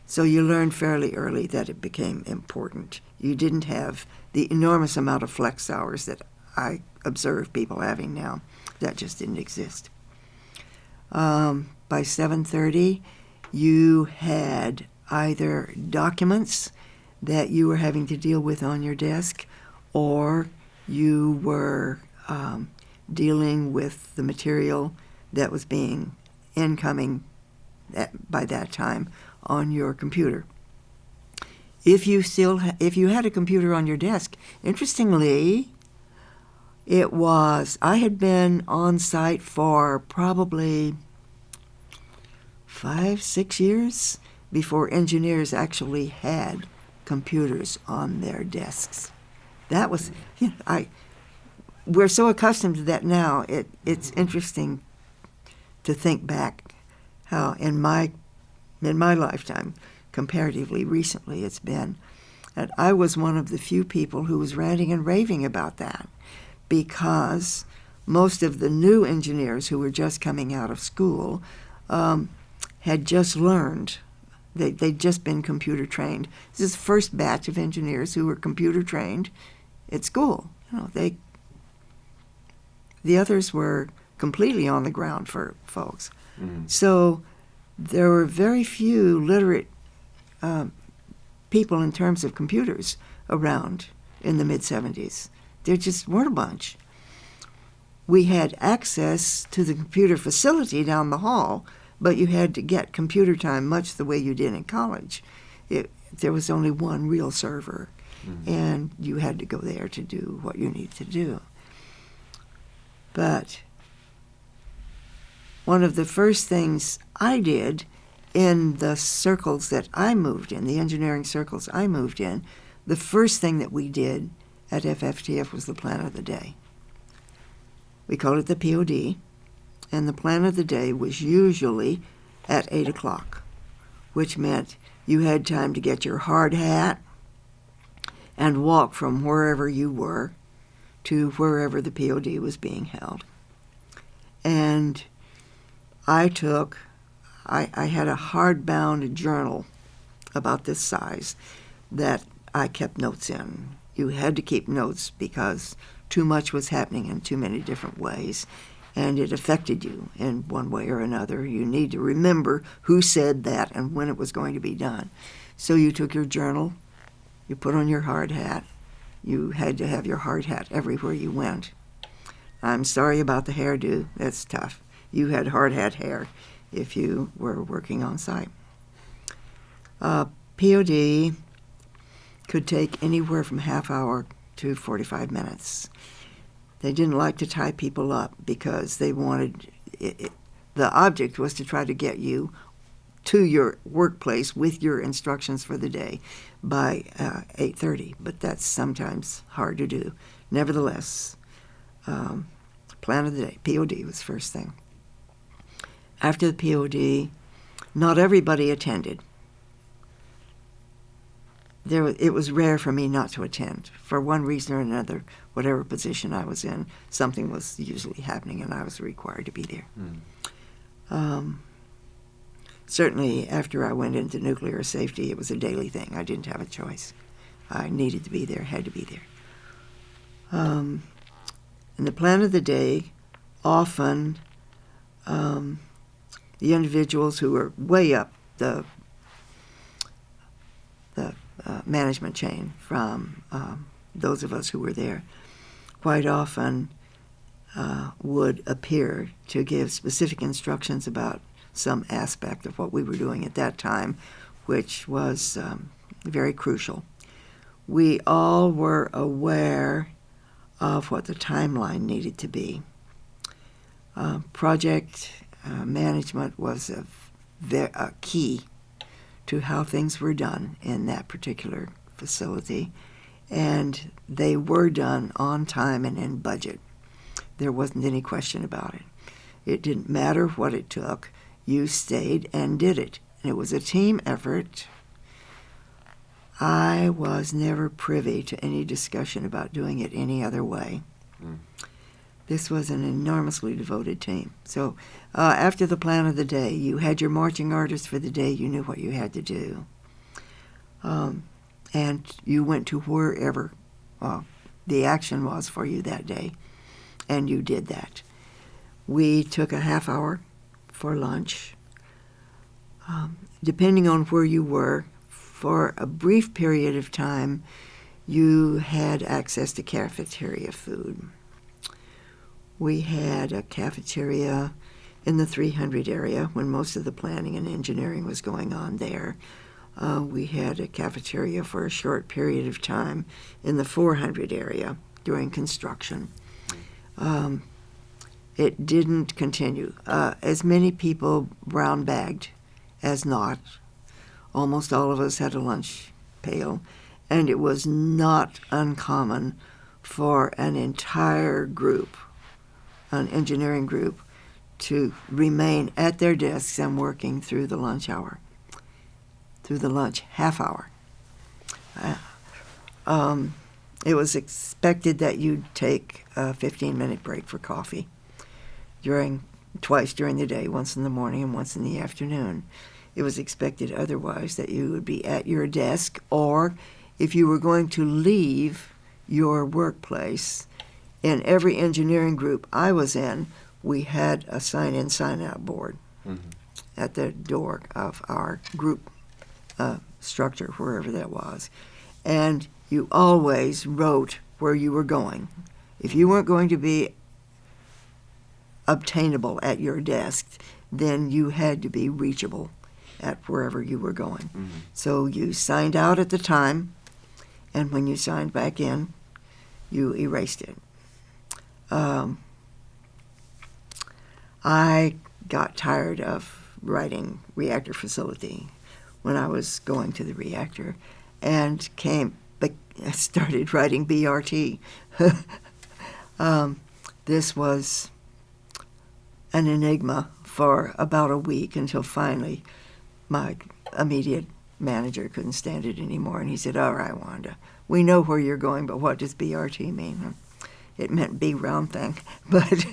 So you learned fairly early that it became important. You didn't have the enormous amount of flex hours that I observe people having now. That just didn't exist. By 7:30, you had either documents that you were having to deal with on your desk, or you were dealing with the material that was being incoming by that time on your computer. If you had a computer on your desk, interestingly, I had been on site for probably 5-6 years before engineers actually had computers on their desks. That was, we're so accustomed to that now. It's interesting to think back how in my lifetime, comparatively recently it's been, that I was one of the few people who was ranting and raving about that, because most of the new engineers who were just coming out of school had just learned. They'd just been computer trained. This is the first batch of engineers who were computer trained at school. The others were completely on the ground for folks. Mm-hmm. So there were very few literate people in terms of computers around in the mid-'70s. There just weren't a bunch. We had access to the computer facility down the hall, but you had to get computer time much the way you did in college. There was only one real server, and you had to go there to do what you needed to do. But one of the first things I did in the circles that I moved in, the engineering circles I moved in, the first thing that we did at FFTF was the plan of the day. We called it the POD, and the plan of the day was usually at 8 o'clock, which meant you had time to get your hard hat and walk from wherever you were to wherever the POD was being held. And I had a hardbound journal about this size that I kept notes in. You had to keep notes because too much was happening in too many different ways, and it affected you in one way or another. You need to remember who said that and when it was going to be done. So you took your journal, you put on your hard hat. You had to have your hard hat everywhere you went. I'm sorry about the hairdo. That's tough. You had hard hat hair if you were working on site. POD could take anywhere from half hour to 45 minutes. They didn't like to tie people up because they wanted the object was to try to get you to your workplace with your instructions for the day by 8:30, but that's sometimes hard to do. Nevertheless, plan of the day, POD was first thing. After the POD, not everybody attended. It was rare for me not to attend. For one reason or another, whatever position I was in, something was usually happening and I was required to be there. Certainly after I went into nuclear safety, it was a daily thing. I didn't have a choice. I needed to be there, had to be there. In the plan of the day, often the individuals who were way up the management chain from those of us who were there, quite often would appear to give specific instructions about some aspect of what we were doing at that time, which was very crucial. We all were aware of what the timeline needed to be. Project management was a key to how things were done in that particular facility, and they were done on time and in budget. There wasn't any question about it. It didn't matter what it took. You stayed and did it. And it was a team effort. I was never privy to any discussion about doing it any other way. This was an enormously devoted team. So after the plan of the day, you had your marching orders for the day. You knew what you had to do. And you went to wherever the action was for you that day, and you did that. We took a half hour for lunch. Depending on where you were, for a brief period of time, you had access to cafeteria food. We had a cafeteria in the 300 area when most of the planning and engineering was going on there. We had a cafeteria for a short period of time in the 400 area during construction. It didn't continue. As many people brown bagged as not. Almost all of us had a lunch pale, and it was not uncommon for an entire group, an engineering group, to remain at their desks and working through the lunch hour, through the lunch half hour. It was expected that you'd take a 15-minute break for coffee twice during the day, once in the morning and once in the afternoon. It was expected otherwise that you would be at your desk, or if you were going to leave your workplace, in every engineering group I was in, we had a sign-in, sign-out board at the door of our group structure, wherever that was. And you always wrote where you were going. If you weren't going to be obtainable at your desk, then you had to be reachable at wherever you were going. So you signed out at the time, and when you signed back in, you erased it. I got tired of writing reactor facility when I was going to the reactor, and started writing BRT. This was an enigma for about a week, until finally my immediate manager couldn't stand it anymore, and he said, "All right, Wanda, we know where you're going, but what does BRT mean?" It meant big round thing, but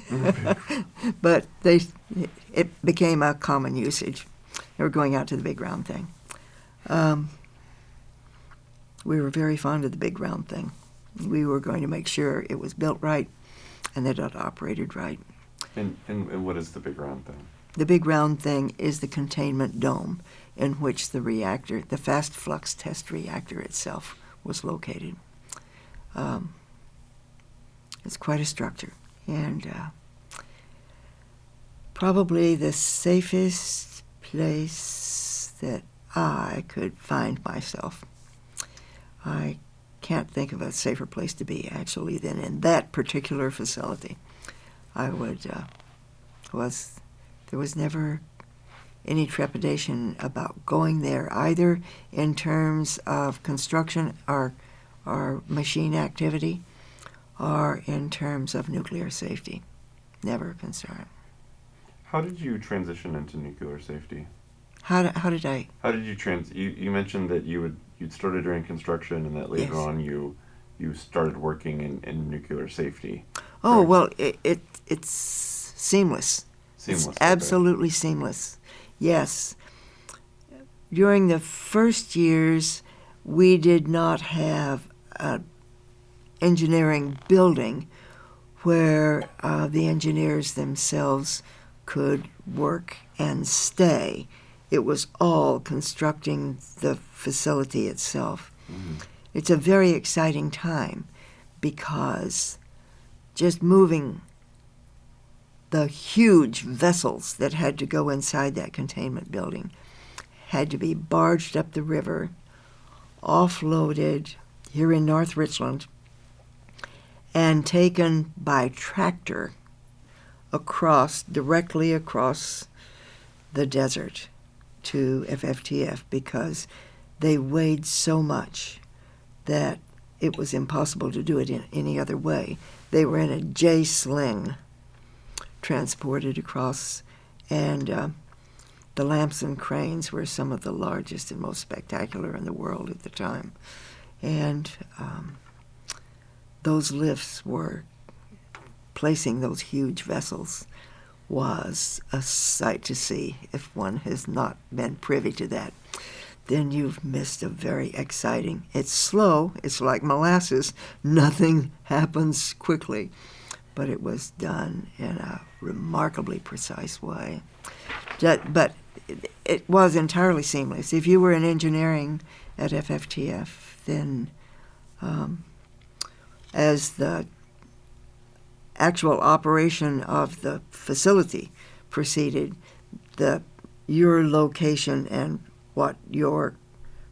it became a common usage. They were going out to the big round thing. We were very fond of the big round thing. We were going to make sure it was built right and that it operated right. And what is the big round thing? The big round thing is the containment dome in which the reactor, the fast flux test reactor itself, was located. It's quite a structure, and probably the safest place that I could find myself. I can't think of a safer place to be, actually, than in that particular facility. There was never any trepidation about going there, either in terms of construction or machine activity, or in terms of nuclear safety. Never a concern. How did you transition into nuclear safety? How did I? How did you you mentioned that you'd started during construction, and that later Yes. on you started working in nuclear safety. Oh, Correct? well, it's seamless. Seamless. It's absolutely seamless. Yes. During the first years, we did not have an engineering building where the engineers themselves could work and stay. It was all constructing the facility itself. Mm-hmm. It's a very exciting time, because just moving the huge vessels that had to go inside that containment building had to be barged up the river, offloaded here in North Richland, and taken by tractor directly across the desert to FFTF, because they weighed so much that it was impossible to do it in any other way. They were in a J-sling transported across, and the Lamson cranes were some of the largest and most spectacular in the world at the time. And those lifts were, placing those huge vessels was a sight to see. If one has not been privy to that, then you've missed a very exciting. It's slow, it's like molasses, nothing happens quickly, but it was done in a remarkably precise way. But it was entirely seamless. If you were in engineering at FFTF, then as the actual operation of the facility proceeded, your location and what your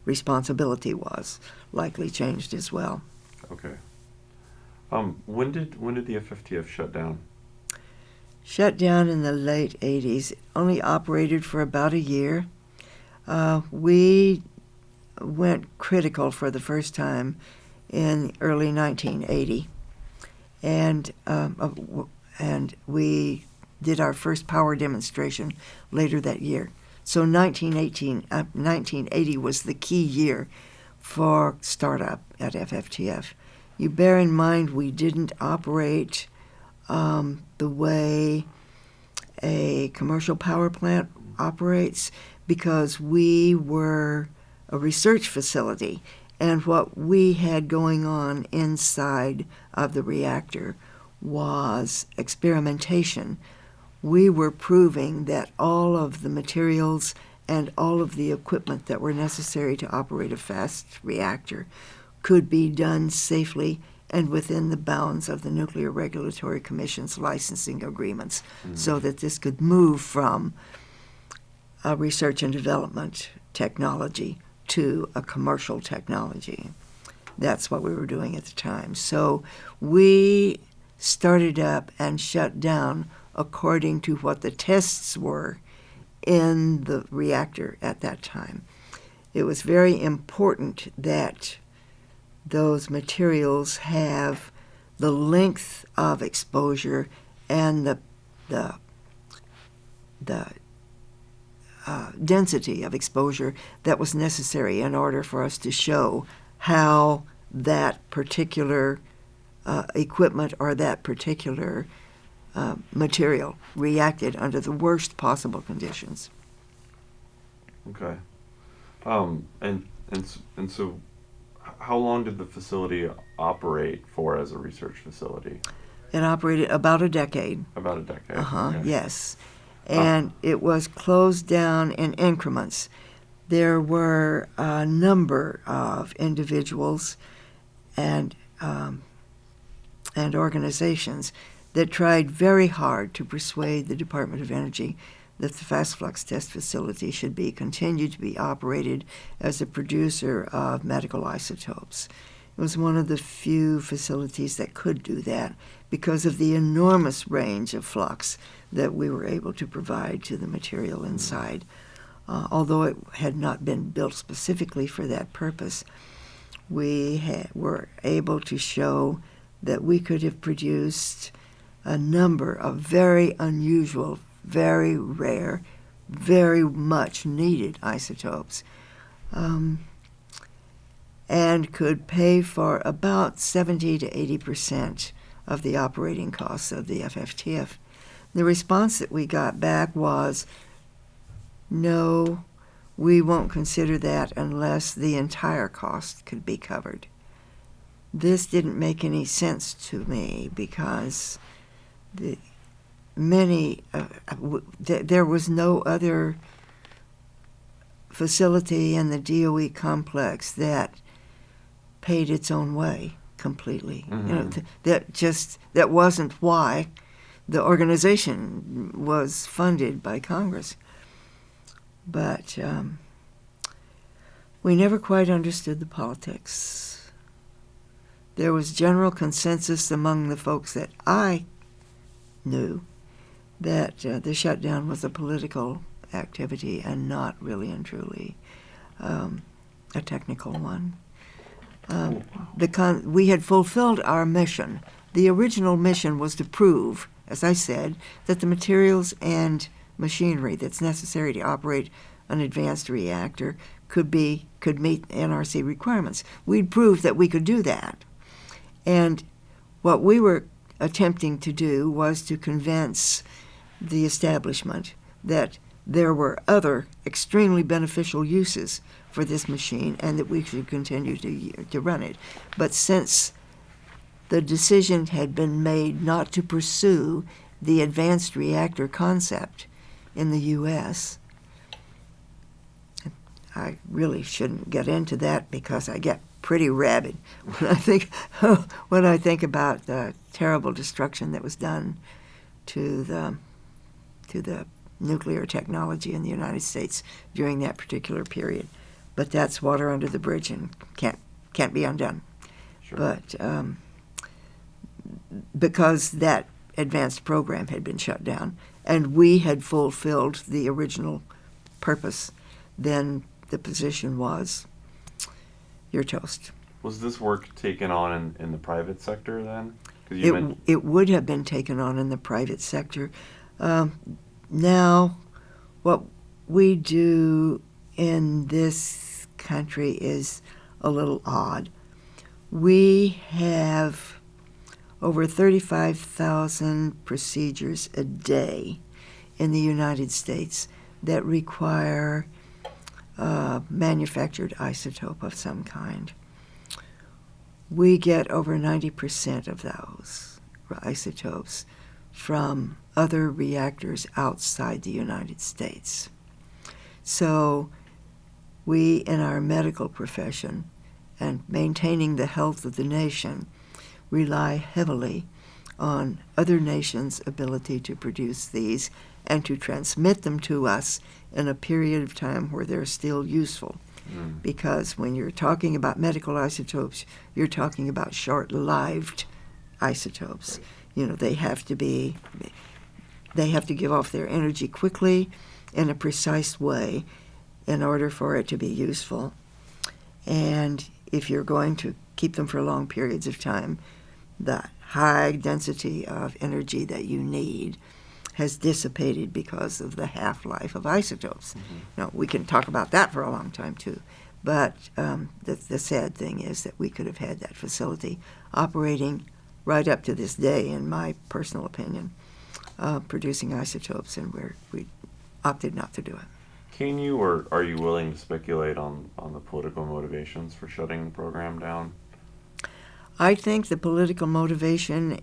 responsibility was likely changed as well. Okay. When did the FFTF shut down? Shut down in the late 80s. It only operated for about a year. We went critical for the first time in early 1980, and we did our first power demonstration later that year. So 1980 was the key year for startup at FFTF. You bear in mind we didn't operate the way a commercial power plant operates because we were a research facility, and what we had going on inside of the reactor was experimentation. We were proving that all of the materials and all of the equipment that were necessary to operate a fast reactor could be done safely and within the bounds of the Nuclear Regulatory Commission's licensing agreements, so that this could move from a research and development technology to a commercial technology. That's what we were doing at the time. So we started up and shut down according to what the tests were in the reactor at that time. It was very important that those materials have the length of exposure and the density of exposure that was necessary in order for us to show how that particular equipment or that particular material reacted under the worst possible conditions. Okay. And so how long did the facility operate for as a research facility? It operated about a decade. About a decade. Okay. Yes. And it was closed down in increments. There were a number of individuals and organizations that tried very hard to persuade the Department of Energy that the fast flux test facility should be continued to be operated as a producer of medical isotopes. It was one of the few facilities that could do that because of the enormous range of flux that we were able to provide to the material inside. Although it had not been built specifically for that purpose, we were able to show that we could have produced a number of very unusual, very rare, very much needed isotopes, and could pay for about 70 to 80% of the operating costs of the FFTF. The response that we got back was, no, we won't consider that unless the entire cost could be covered. This didn't make any sense to me because there was no other facility in the DOE complex that paid its own way completely. Mm-hmm. That wasn't why the organization was funded by Congress. But we never quite understood the politics. There was general consensus among the folks that I knew that the shutdown was a political activity and not really and truly a technical one. We had fulfilled our mission. The original mission was to prove, as I said, that the materials and machinery that's necessary to operate an advanced reactor could meet NRC requirements. We'd proved that we could do that. And what we were attempting to do was to convince the establishment that there were other extremely beneficial uses for this machine and that we should continue to run it. But since the decision had been made not to pursue the advanced reactor concept in the U.S., I really shouldn't get into that because I get pretty rabid when I think about the terrible destruction that was done to the nuclear technology in the United States during that particular period. But that's water under the bridge and can't be undone. Sure. But because that advanced program had been shut down and we had fulfilled the original purpose, then the position was you're toast. Was this work taken on in the private sector then? 'Cause you meant, It would have been taken on in the private sector. Now, what we do in this country is a little odd. We have over 35,000 procedures a day in the United States that require manufactured isotope of some kind. We get over 90% of those isotopes from other reactors outside the United States. So we, in our medical profession and maintaining the health of the nation, rely heavily on other nations' ability to produce these and to transmit them to us in a period of time where they're still useful. Because when you're talking about medical isotopes, you're talking about short-lived isotopes. Right. You know, they have to give off their energy quickly in a precise way in order for it to be useful. And if you're going to keep them for long periods of time, the high density of energy that you need has dissipated because of the half-life of isotopes. Now, we can talk about that for a long time, too. But the sad thing is that we could have had that facility operating right up to this day, in my personal opinion, producing isotopes, and we opted not to do it. can you or are you willing to speculate on the political motivations for shutting the program down? I think the political motivation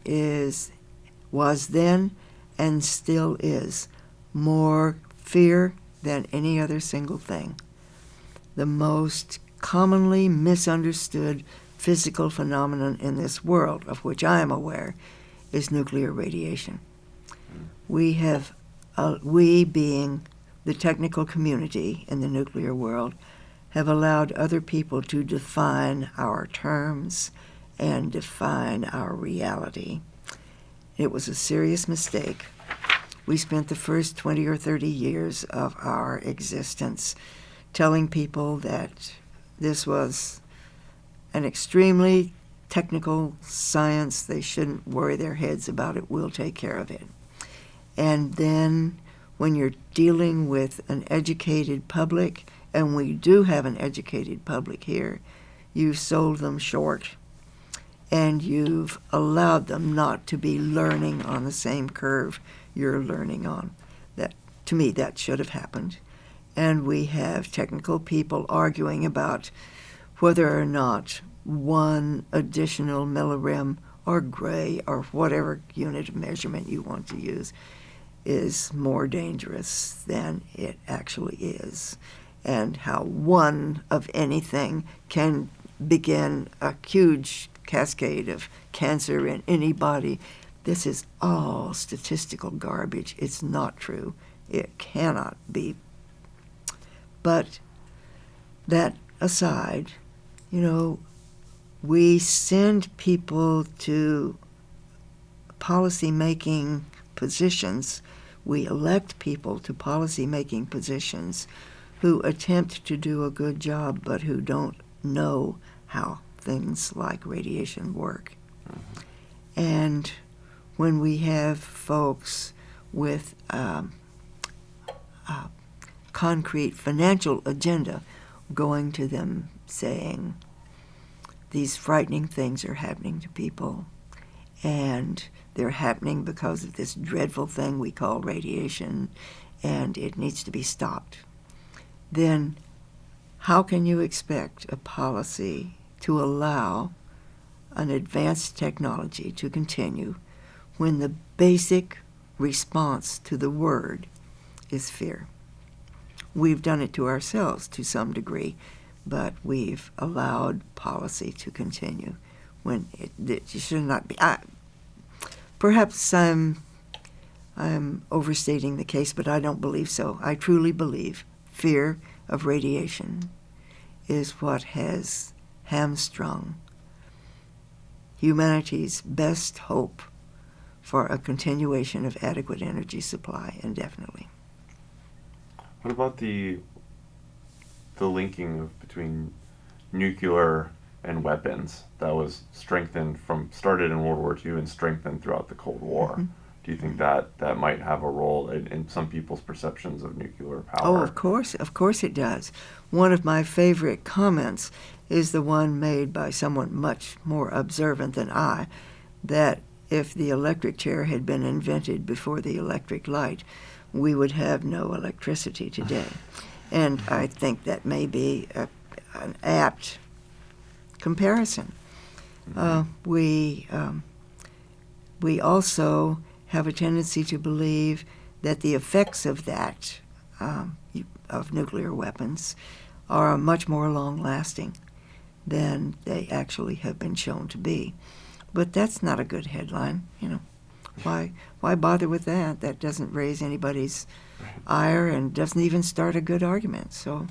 was then and still is more fear than any other single thing. The most commonly misunderstood physical phenomenon in this world, of which I am aware, is nuclear radiation. We being the technical community in the nuclear world, have allowed other people to define our terms and define our reality. It was a serious mistake. We spent the first 20 or 30 years of our existence telling people that this was an extremely technical science. They shouldn't worry their heads about it. We'll take care of it. And then when you're dealing with an educated public, and we do have an educated public here, you've sold them short. And you've allowed them not to be learning on the same curve you're learning on. That, to me, that should have happened. And we have technical people arguing about whether or not one additional millirem or gray or whatever unit of measurement you want to use is more dangerous than it actually is, and how one of anything can begin a huge cascade of cancer in any body. This is all statistical garbage. It's not true. It cannot be. But that aside, we send people to policy-making positions. We elect people to policy-making positions who attempt to do a good job but who don't know how things like radiation work. And when we have folks with a concrete financial agenda going to them saying, these frightening things are happening to people, and they're happening because of this dreadful thing we call radiation, and it needs to be stopped, then how can you expect a policy to allow an advanced technology to continue when the basic response to the word is fear? We've done it to ourselves to some degree, but we've allowed policy to continue when it should not be. Perhaps I'm overstating the case, but I don't believe so. I truly believe fear of radiation is what has hamstrung humanity's best hope for a continuation of adequate energy supply indefinitely. What about the linking between nuclear and weapons that was started in World War II and strengthened throughout the Cold War. Mm-hmm. Do you think that might have a role in some people's perceptions of nuclear power? Oh, of course it does. One of my favorite comments is the one made by someone much more observant than I, that if the electric chair had been invented before the electric light, we would have no electricity today. And I think that may be an apt comparison. We also have a tendency to believe that the effects of that, of nuclear weapons, are much more long-lasting than they actually have been shown to be. But that's not a good headline, you know. Why bother with that? That doesn't raise anybody's ire and doesn't even start a good argument. So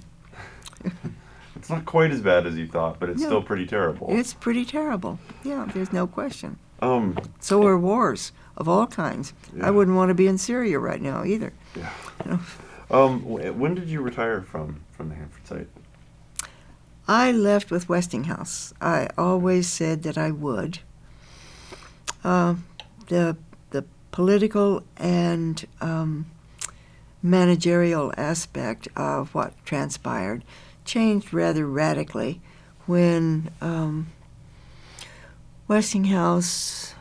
it's not quite as bad as you thought, but it's No. still pretty terrible. it's pretty terrible. Yeah, there's no question. Um, So are wars of all kinds. Yeah. I wouldn't want to be in Syria right now either. yeah. You know. When did you retire from the Hanford site? I left with Westinghouse. I always said that I would. The political and managerial aspect of what transpired changed rather radically when Westinghouse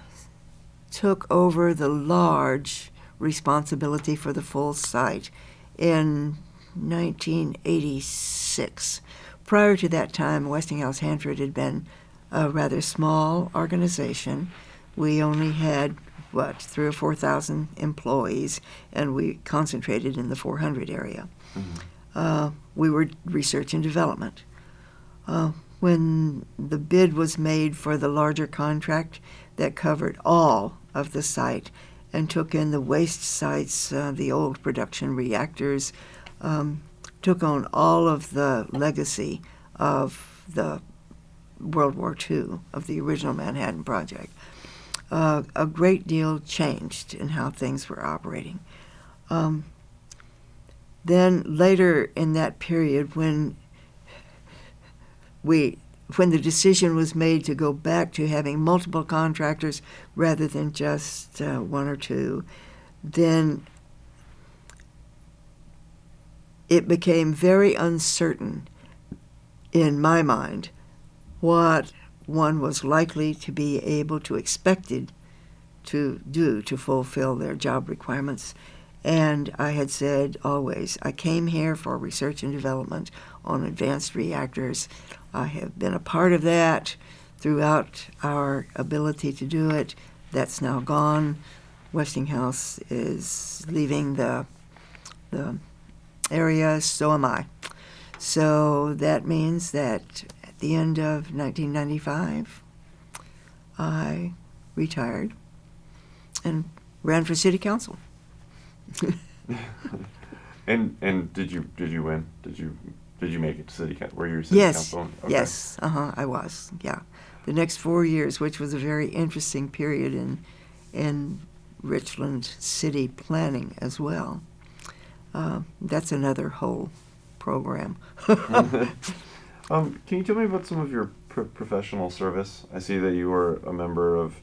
took over the large responsibility for the full site in 1986. Prior to that time, Westinghouse Hanford had been a rather small organization. We only had, 3,000 or 4,000 employees, and we concentrated in the 400 area. We were research and development. When the bid was made for the larger contract that covered all of the site and took in the waste sites, the old production reactors, took on all of the legacy of the World War II, of the original Manhattan Project. A great deal changed in how things were operating. Then later in that period, when the decision was made to go back to having multiple contractors rather than just one or two, then it became very uncertain in my mind what one was likely to be able to expected to do to fulfill their job requirements. And I had said always, I came here for research and development on advanced reactors. I have been a part of that throughout our ability to do it. That's now gone. Westinghouse is leaving the area, so am I. So that means that at the end of 1995, I retired and ran for city council. And did you win? Did you make it to city council? Were you city Yes, council? yes, I was, yeah. The next 4 years, which was a very interesting period in Richland city planning as well. That's another whole program. Can you tell me about some of your professional service? I see that you were a member of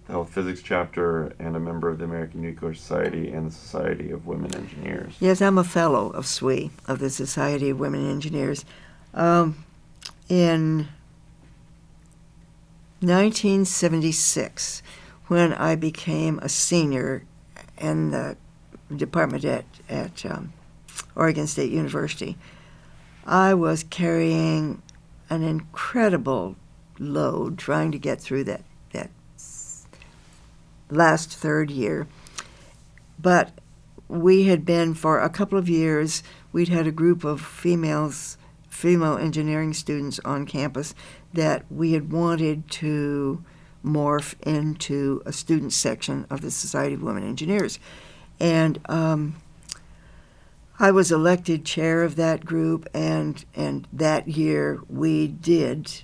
the Health Physics Chapter and a member of the American Nuclear Society and the Society of Women Engineers. Yes, I'm a fellow of SWE, of the Society of Women Engineers. In 1976, when I became a senior in the department at Oregon State University, I was carrying an incredible load trying to get through that last third year. But we had been, for a couple of years, we'd had a group of female engineering students on campus that we had wanted to morph into a student section of the Society of Women Engineers. And I was elected chair of that group, and that year we did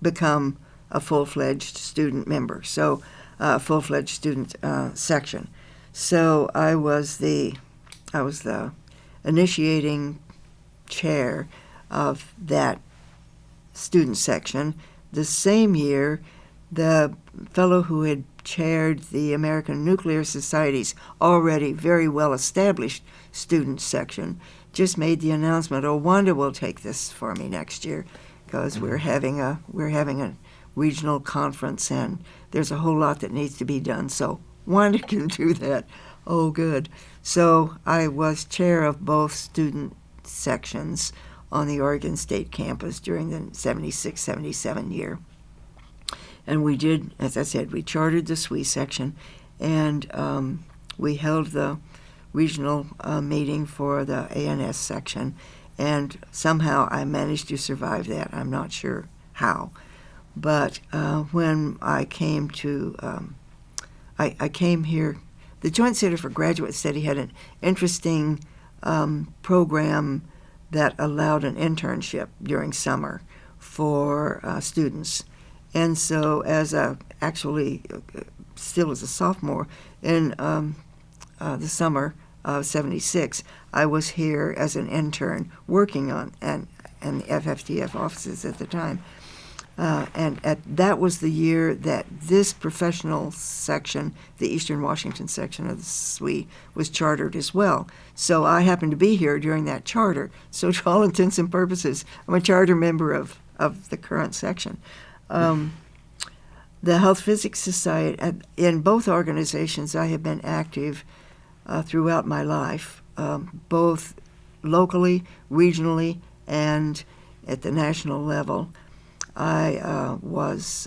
become a full-fledged student member, so a full-fledged student section. So I was the initiating chair of that student section. The same year, the fellow who had chaired the American Nuclear Society's already very well-established student section just made the announcement, "Oh, Wanda will take this for me next year, because we're having a regional conference and there's a whole lot that needs to be done. So Wanda can do that." Oh, good. So I was chair of both student sections on the Oregon State campus during the 76-77 year. And we did, as I said, we chartered the SWE section, and we held the regional meeting for the ANS section, and somehow I managed to survive that. I'm not sure how. But when I came to, I came here, the Joint Center for Graduate Study had an interesting program that allowed an internship during summer for students. And so still as a sophomore, in the summer of 76, I was here as an intern working on and the FFTF offices at the time. That was the year that this professional section, the Eastern Washington section of the SWE, was chartered as well. So I happened to be here during that charter. So to all intents and purposes, I'm a charter member of the current section. The Health Physics Society, in both organizations, I have been active throughout my life, both locally, regionally, and at the national level. I was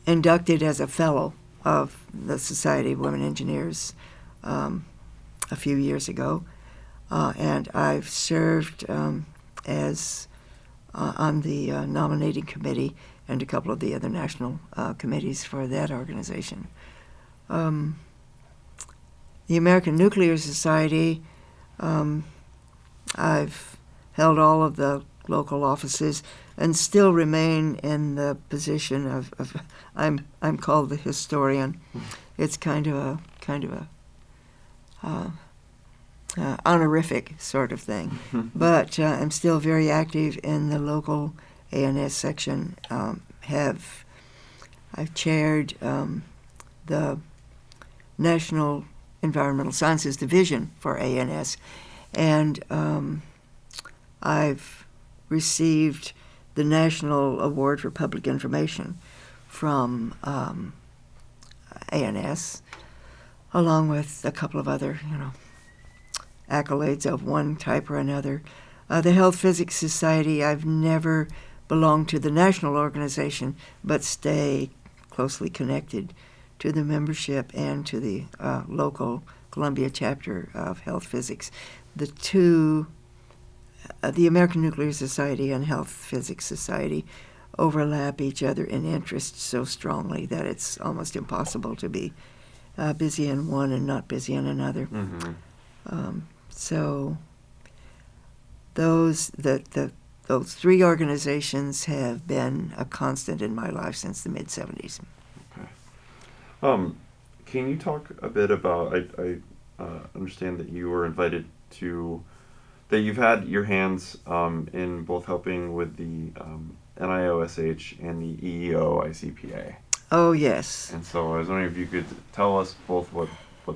inducted as a fellow of the Society of Women Engineers a few years ago, and I've served as on the nominating committee and a couple of the other national committees for that organization. The American Nuclear Society, I've held all of the local offices and still remain in the position of I'm called the historian. It's kind of a honorific sort of thing, but I'm still very active in the local ANS section. I've chaired the National Environmental Sciences Division for ANS, and I've received the National Award for Public Information from ANS, along with a couple of other, accolades of one type or another. The Health Physics Society, I've never belonged to the national organization, but stay closely connected to the membership and to the local Columbia chapter of Health Physics. The two, the American Nuclear Society and Health Physics Society, overlap each other in interest so strongly that it's almost impossible to be busy in one and not busy in another. Mm-hmm. So those three organizations have been a constant in my life since the mid-'70s. Okay. Can you talk a bit about, I understand that you were invited to, that you've had your hands in both helping with the NIOSH and the EEO ICPA. Oh, yes. And so I was wondering if you could tell us both what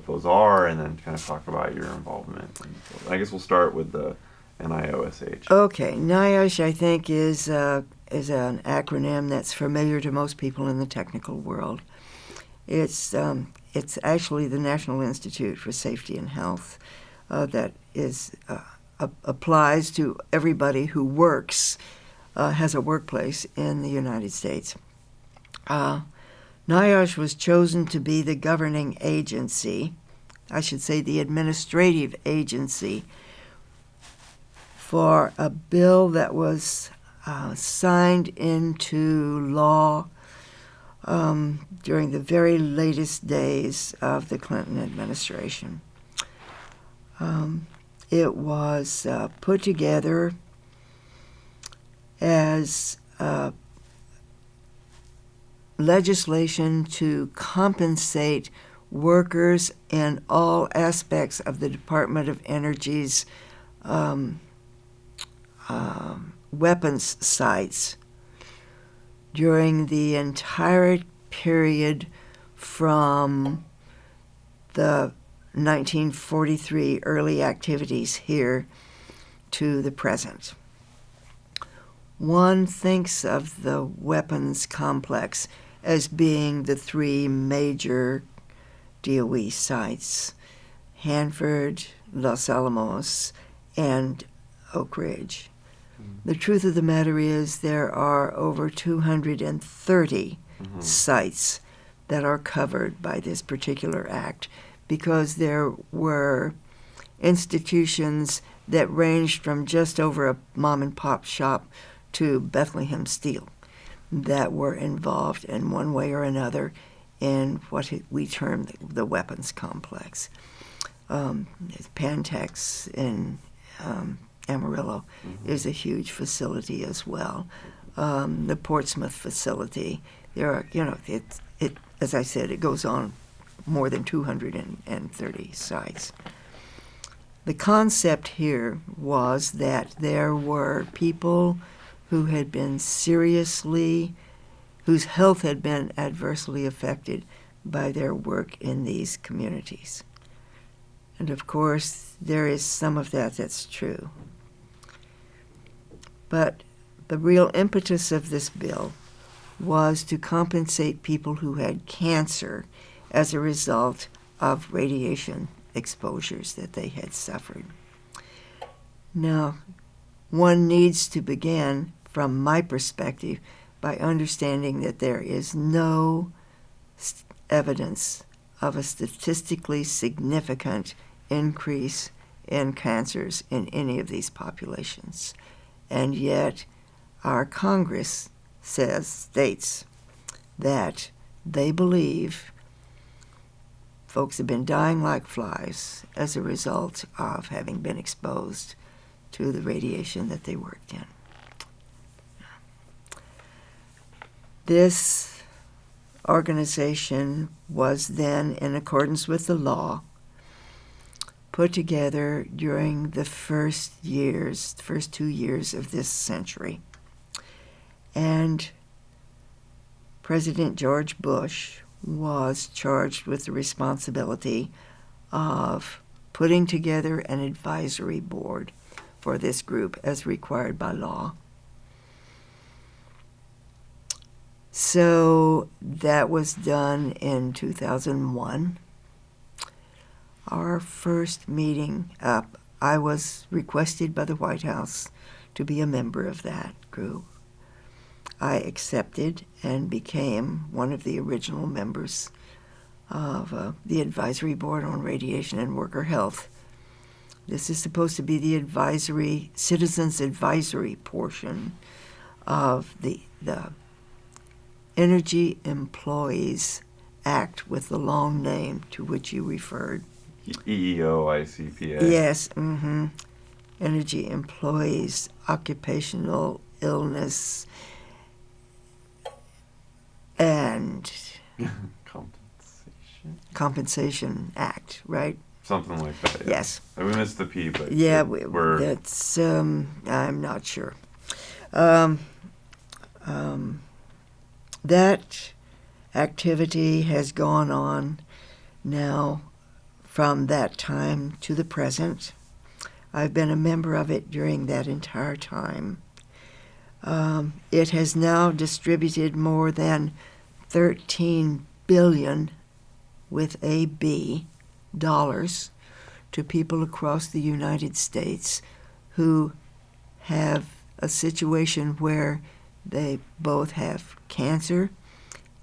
those are and then kind of talk about your involvement. And so I guess we'll start with the NIOSH. Okay. NIOSH, I think, is an acronym that's familiar to most people in the technical world. It's actually the National Institute for Safety and Health that applies to everybody who works, has a workplace in the United States. NIOSH was chosen to be the governing agency, I should say the administrative agency, for a bill that was signed into law during the very latest days of the Clinton administration. It was put together as legislation to compensate workers in all aspects of the Department of Energy's weapons sites during the entire period from the 1943 early activities here to the present. One thinks of the weapons complex as being the three major DOE sites: Hanford, Los Alamos, and Oak Ridge. The truth of the matter is there are over 230 sites that are covered by this particular act, because there were institutions that ranged from just over a mom-and-pop shop to Bethlehem Steel that were involved in one way or another in what we term the weapons complex. Pantex in Amarillo is a huge facility as well. The Portsmouth facility, there are, as I said, it goes on more than 230 sites. The concept here was that there were people who had been whose health had been adversely affected by their work in these communities. And of course, there is some of that's true. But the real impetus of this bill was to compensate people who had cancer as a result of radiation exposures that they had suffered. Now, one needs to begin, from my perspective, by understanding that there is no evidence of a statistically significant increase in cancers in any of these populations. And yet, our Congress states that they believe folks have been dying like flies as a result of having been exposed to the radiation that they worked in. This organization was then, in accordance with the law, put together during the first 2 years of this century. And President George Bush was charged with the responsibility of putting together an advisory board for this group as required by law. So that was done in 2001. Our first meeting up, I was requested by the White House to be a member of that group. I accepted and became one of the original members of the Advisory Board on Radiation and Worker Health. This is supposed to be the citizens advisory portion of the Energy Employees Act with the long name to which you referred. EEOICPA. Yes, Energy Employees Occupational Illness and Compensation Act, right? Something like that. Yeah. Yes. We missed the P, but yeah, we're that's I'm not sure. That activity has gone on now from that time to the present. I've been a member of it during that entire time. It has now distributed more than $13 billion with a B dollars to people across the United States who have a situation where they both have cancer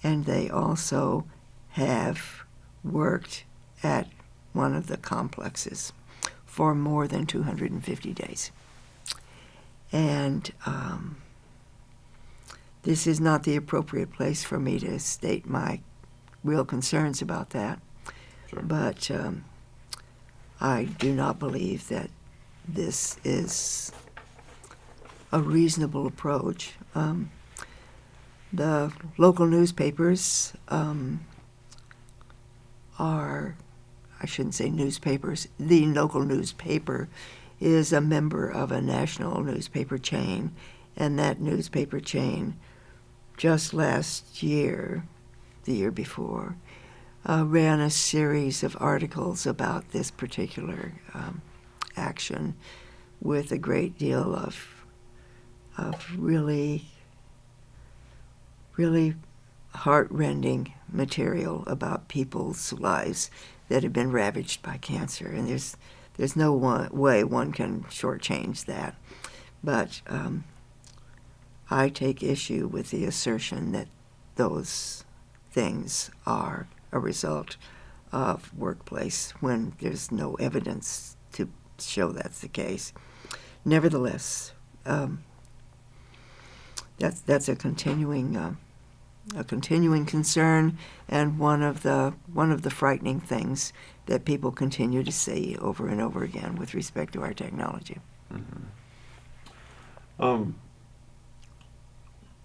and they also have worked at one of the complexes for more than 250 days. And this is not the appropriate place for me to state my real concerns about that. Sure. But I do not believe that this is a reasonable approach. The local newspapers I shouldn't say newspapers, the local newspaper is a member of a national newspaper chain, and that newspaper chain just last year, the year before, ran a series of articles about this particular action with a great deal of really, really heart-rending material about people's lives that have been ravaged by cancer. And there's no way one can shortchange that. But I take issue with the assertion that those things are a result of workplace when there's no evidence to show that's the case. Nevertheless, that's a continuing concern, and one of the frightening things that people continue to see over and over again with respect to our technology. Mm-hmm.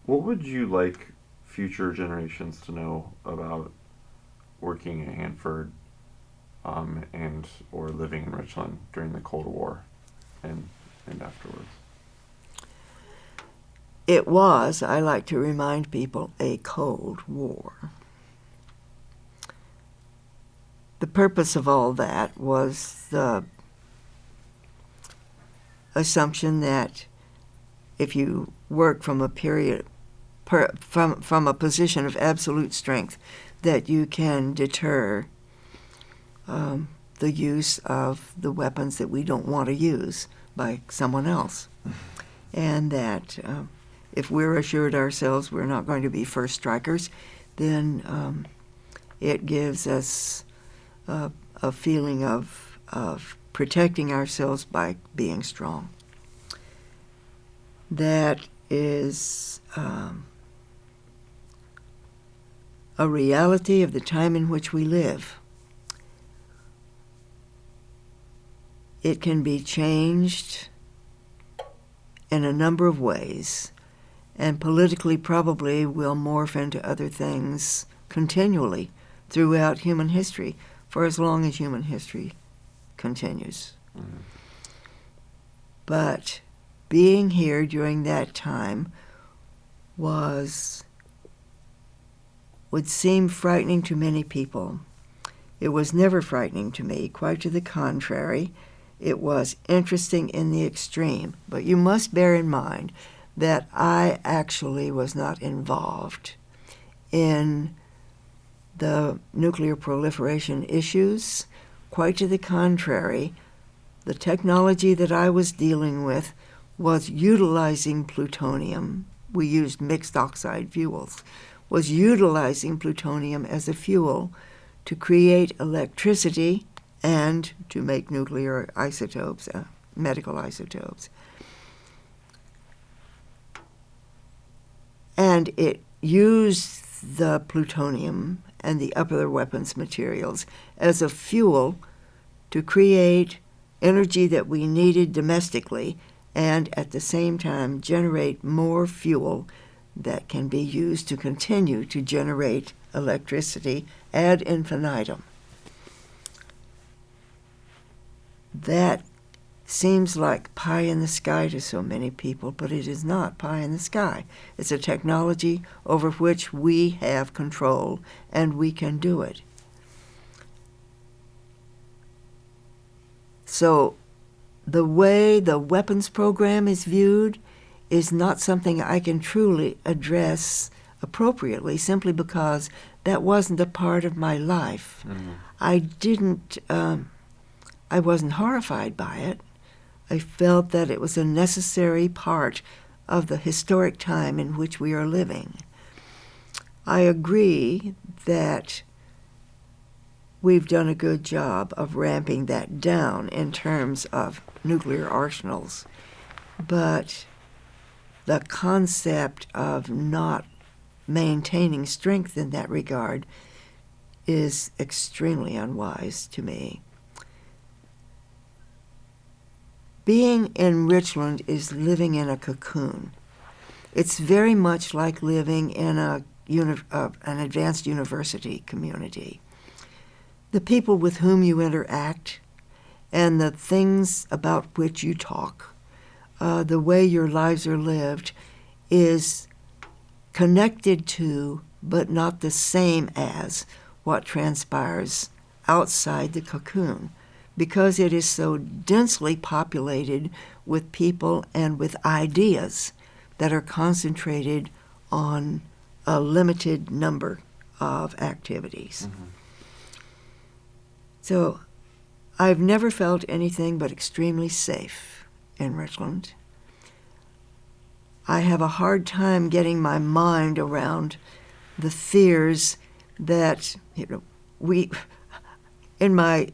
What would you like future generations to know about working at Hanford and or living in Richland during the Cold War and afterwards? It was, I like to remind people, a Cold War. The purpose of all that was the assumption that if you work from a from a position of absolute strength, that you can deter the use of the weapons that we don't want to use by someone else. And that if we're assured ourselves we're not going to be first strikers, then it gives us a feeling of protecting ourselves by being strong. That is a reality of the time in which we live. It can be changed in a number of ways, and politically probably will morph into other things continually throughout human history, for as long as human history continues. Mm-hmm. But being here during that time would seem frightening to many people. It was never frightening to me, quite to the contrary. It was interesting in the extreme. But you must bear in mind that I actually was not involved in the nuclear proliferation issues. Quite to the contrary, the technology that I was dealing with was utilizing plutonium. We used mixed oxide fuels, was utilizing plutonium as a fuel to create electricity and to make nuclear isotopes, medical isotopes. And it used the plutonium and the other weapons materials as a fuel to create energy that we needed domestically, and at the same time generate more fuel that can be used to continue to generate electricity ad infinitum. That seems like pie in the sky to so many people, but it is not pie in the sky. It's a technology over which we have control, and we can do it. So the way the weapons program is viewed is not something I can truly address appropriately, simply because that wasn't a part of my life. Mm-hmm. I wasn't horrified by it. I felt that it was a necessary part of the historic time in which we are living. I agree that we've done a good job of ramping that down in terms of nuclear arsenals, but the concept of not maintaining strength in that regard is extremely unwise to me. Being in Richland is living in a cocoon. It's very much like living in an advanced university community. the people with whom you interact and the things about which you talk, the way your lives are lived, is connected to, but not the same as, what transpires outside the cocoon, because it is so densely populated with people and with ideas that are concentrated on a limited number of activities. Mm-hmm. So I've never felt anything but extremely safe in Richland. I have a hard time getting my mind around the fears that, we, in my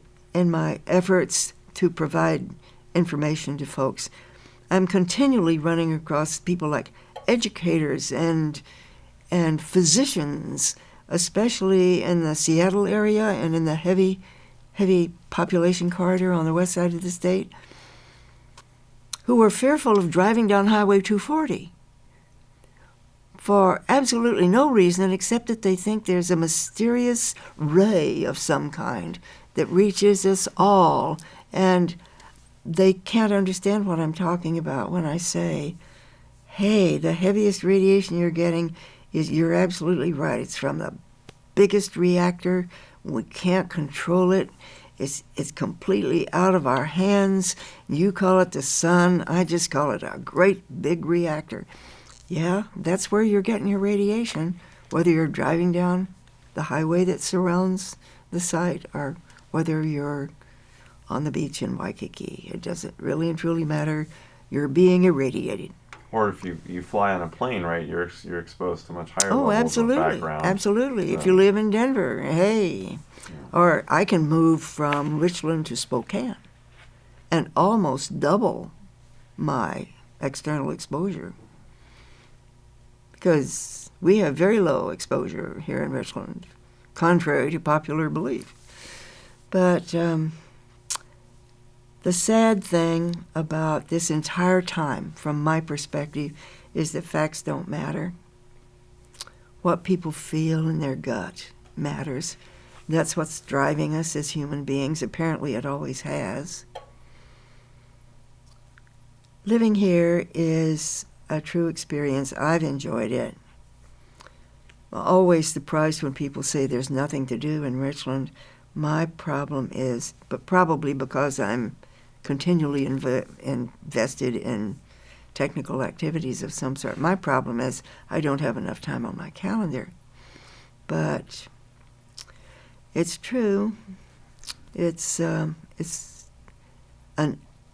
efforts to provide information to folks, I'm continually running across people like educators and physicians, especially in the Seattle area and in the heavy population corridor on the west side of the state, who are fearful of driving down Highway 240 for absolutely no reason except that they think there's a mysterious ray of some kind that reaches us all, and they can't understand what I'm talking about when I say, hey, the heaviest radiation you're getting is, you're absolutely right, it's from the biggest reactor. We can't control it. It's completely out of our hands. You call it the sun. I just call it a great big reactor. Yeah, that's where you're getting your radiation, whether you're driving down the highway that surrounds the site or whether you're on the beach in Waikiki. It doesn't really and truly matter. You're being irradiated. Or if you fly on a plane, right, you're exposed to much higher Oh, levels absolutely, of background. absolutely. So, If you live in Denver, hey. Yeah. Or I can move from Richland to Spokane and almost double my external exposure, because we have very low exposure here in Richland, contrary to popular belief. But the sad thing about this entire time, from my perspective, is that facts don't matter. What people feel in their gut matters. That's what's driving us as human beings. Apparently it always has. Living here is a true experience. I've enjoyed it. Always surprised when people say there's nothing to do in Richland. My problem is, but probably because I'm continually invested in technical activities of some sort, my problem is I don't have enough time on my calendar. But it's true. It's an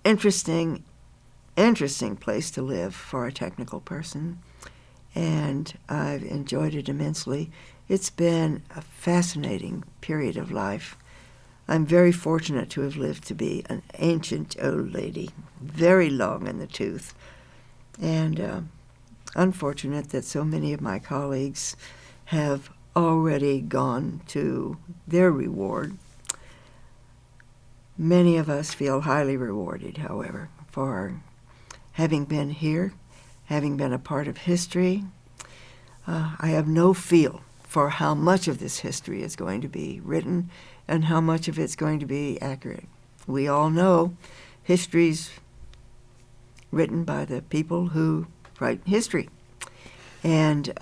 interesting place to live for a technical person, and I've enjoyed it immensely. It's been a fascinating period of life. I'm very fortunate to have lived to be an ancient old lady, very long in the tooth, and unfortunate that so many of my colleagues have already gone to their reward. Many of us feel highly rewarded, however, for having been here, having been a part of history. I have no feel for how much of this history is going to be written and how much of it's going to be accurate. We all know history's written by the people who write history, and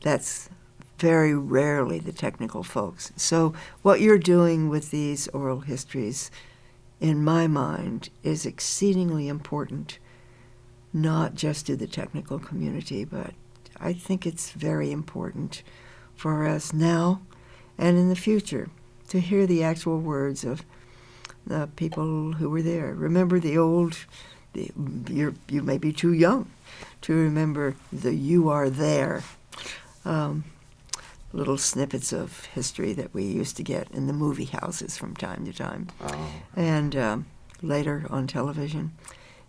that's very rarely the technical folks. So what you're doing with these oral histories, in my mind, is exceedingly important, not just to the technical community, but I think it's very important for us now and in the future to hear the actual words of the people who were there. Remember you may be too young to remember the "you are there" little snippets of history that we used to get in the movie houses from time to time. Oh. And later on television.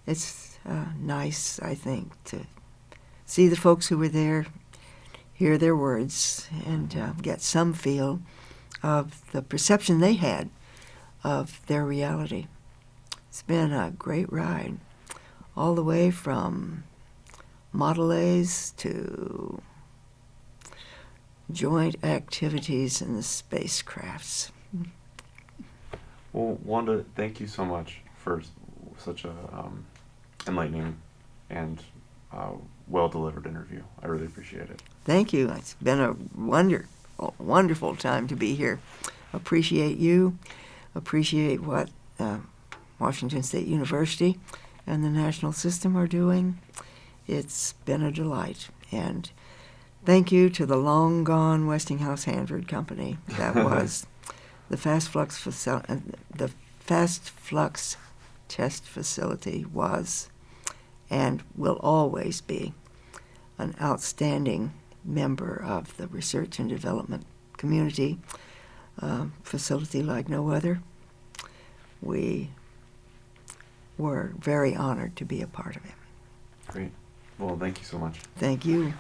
It's nice, I think, to see the folks who were there, hear their words, and get some feel of the perception they had of their reality. It's been a great ride, all the way from Model A's to joint activities in the spacecrafts. Well, Wanda, thank you so much for such a enlightening and well-delivered interview. I really appreciate it. Thank you. It's been a wonderful time to be here. Appreciate you. Appreciate what Washington State University and the national system are doing. It's been a delight. And thank you to the long-gone Westinghouse Hanford Company. That was the fast flux test facility was and will always be an outstanding member of the research and development community, facility like no other. We were very honored to be a part of it. Great. Well, thank you so much. Thank you.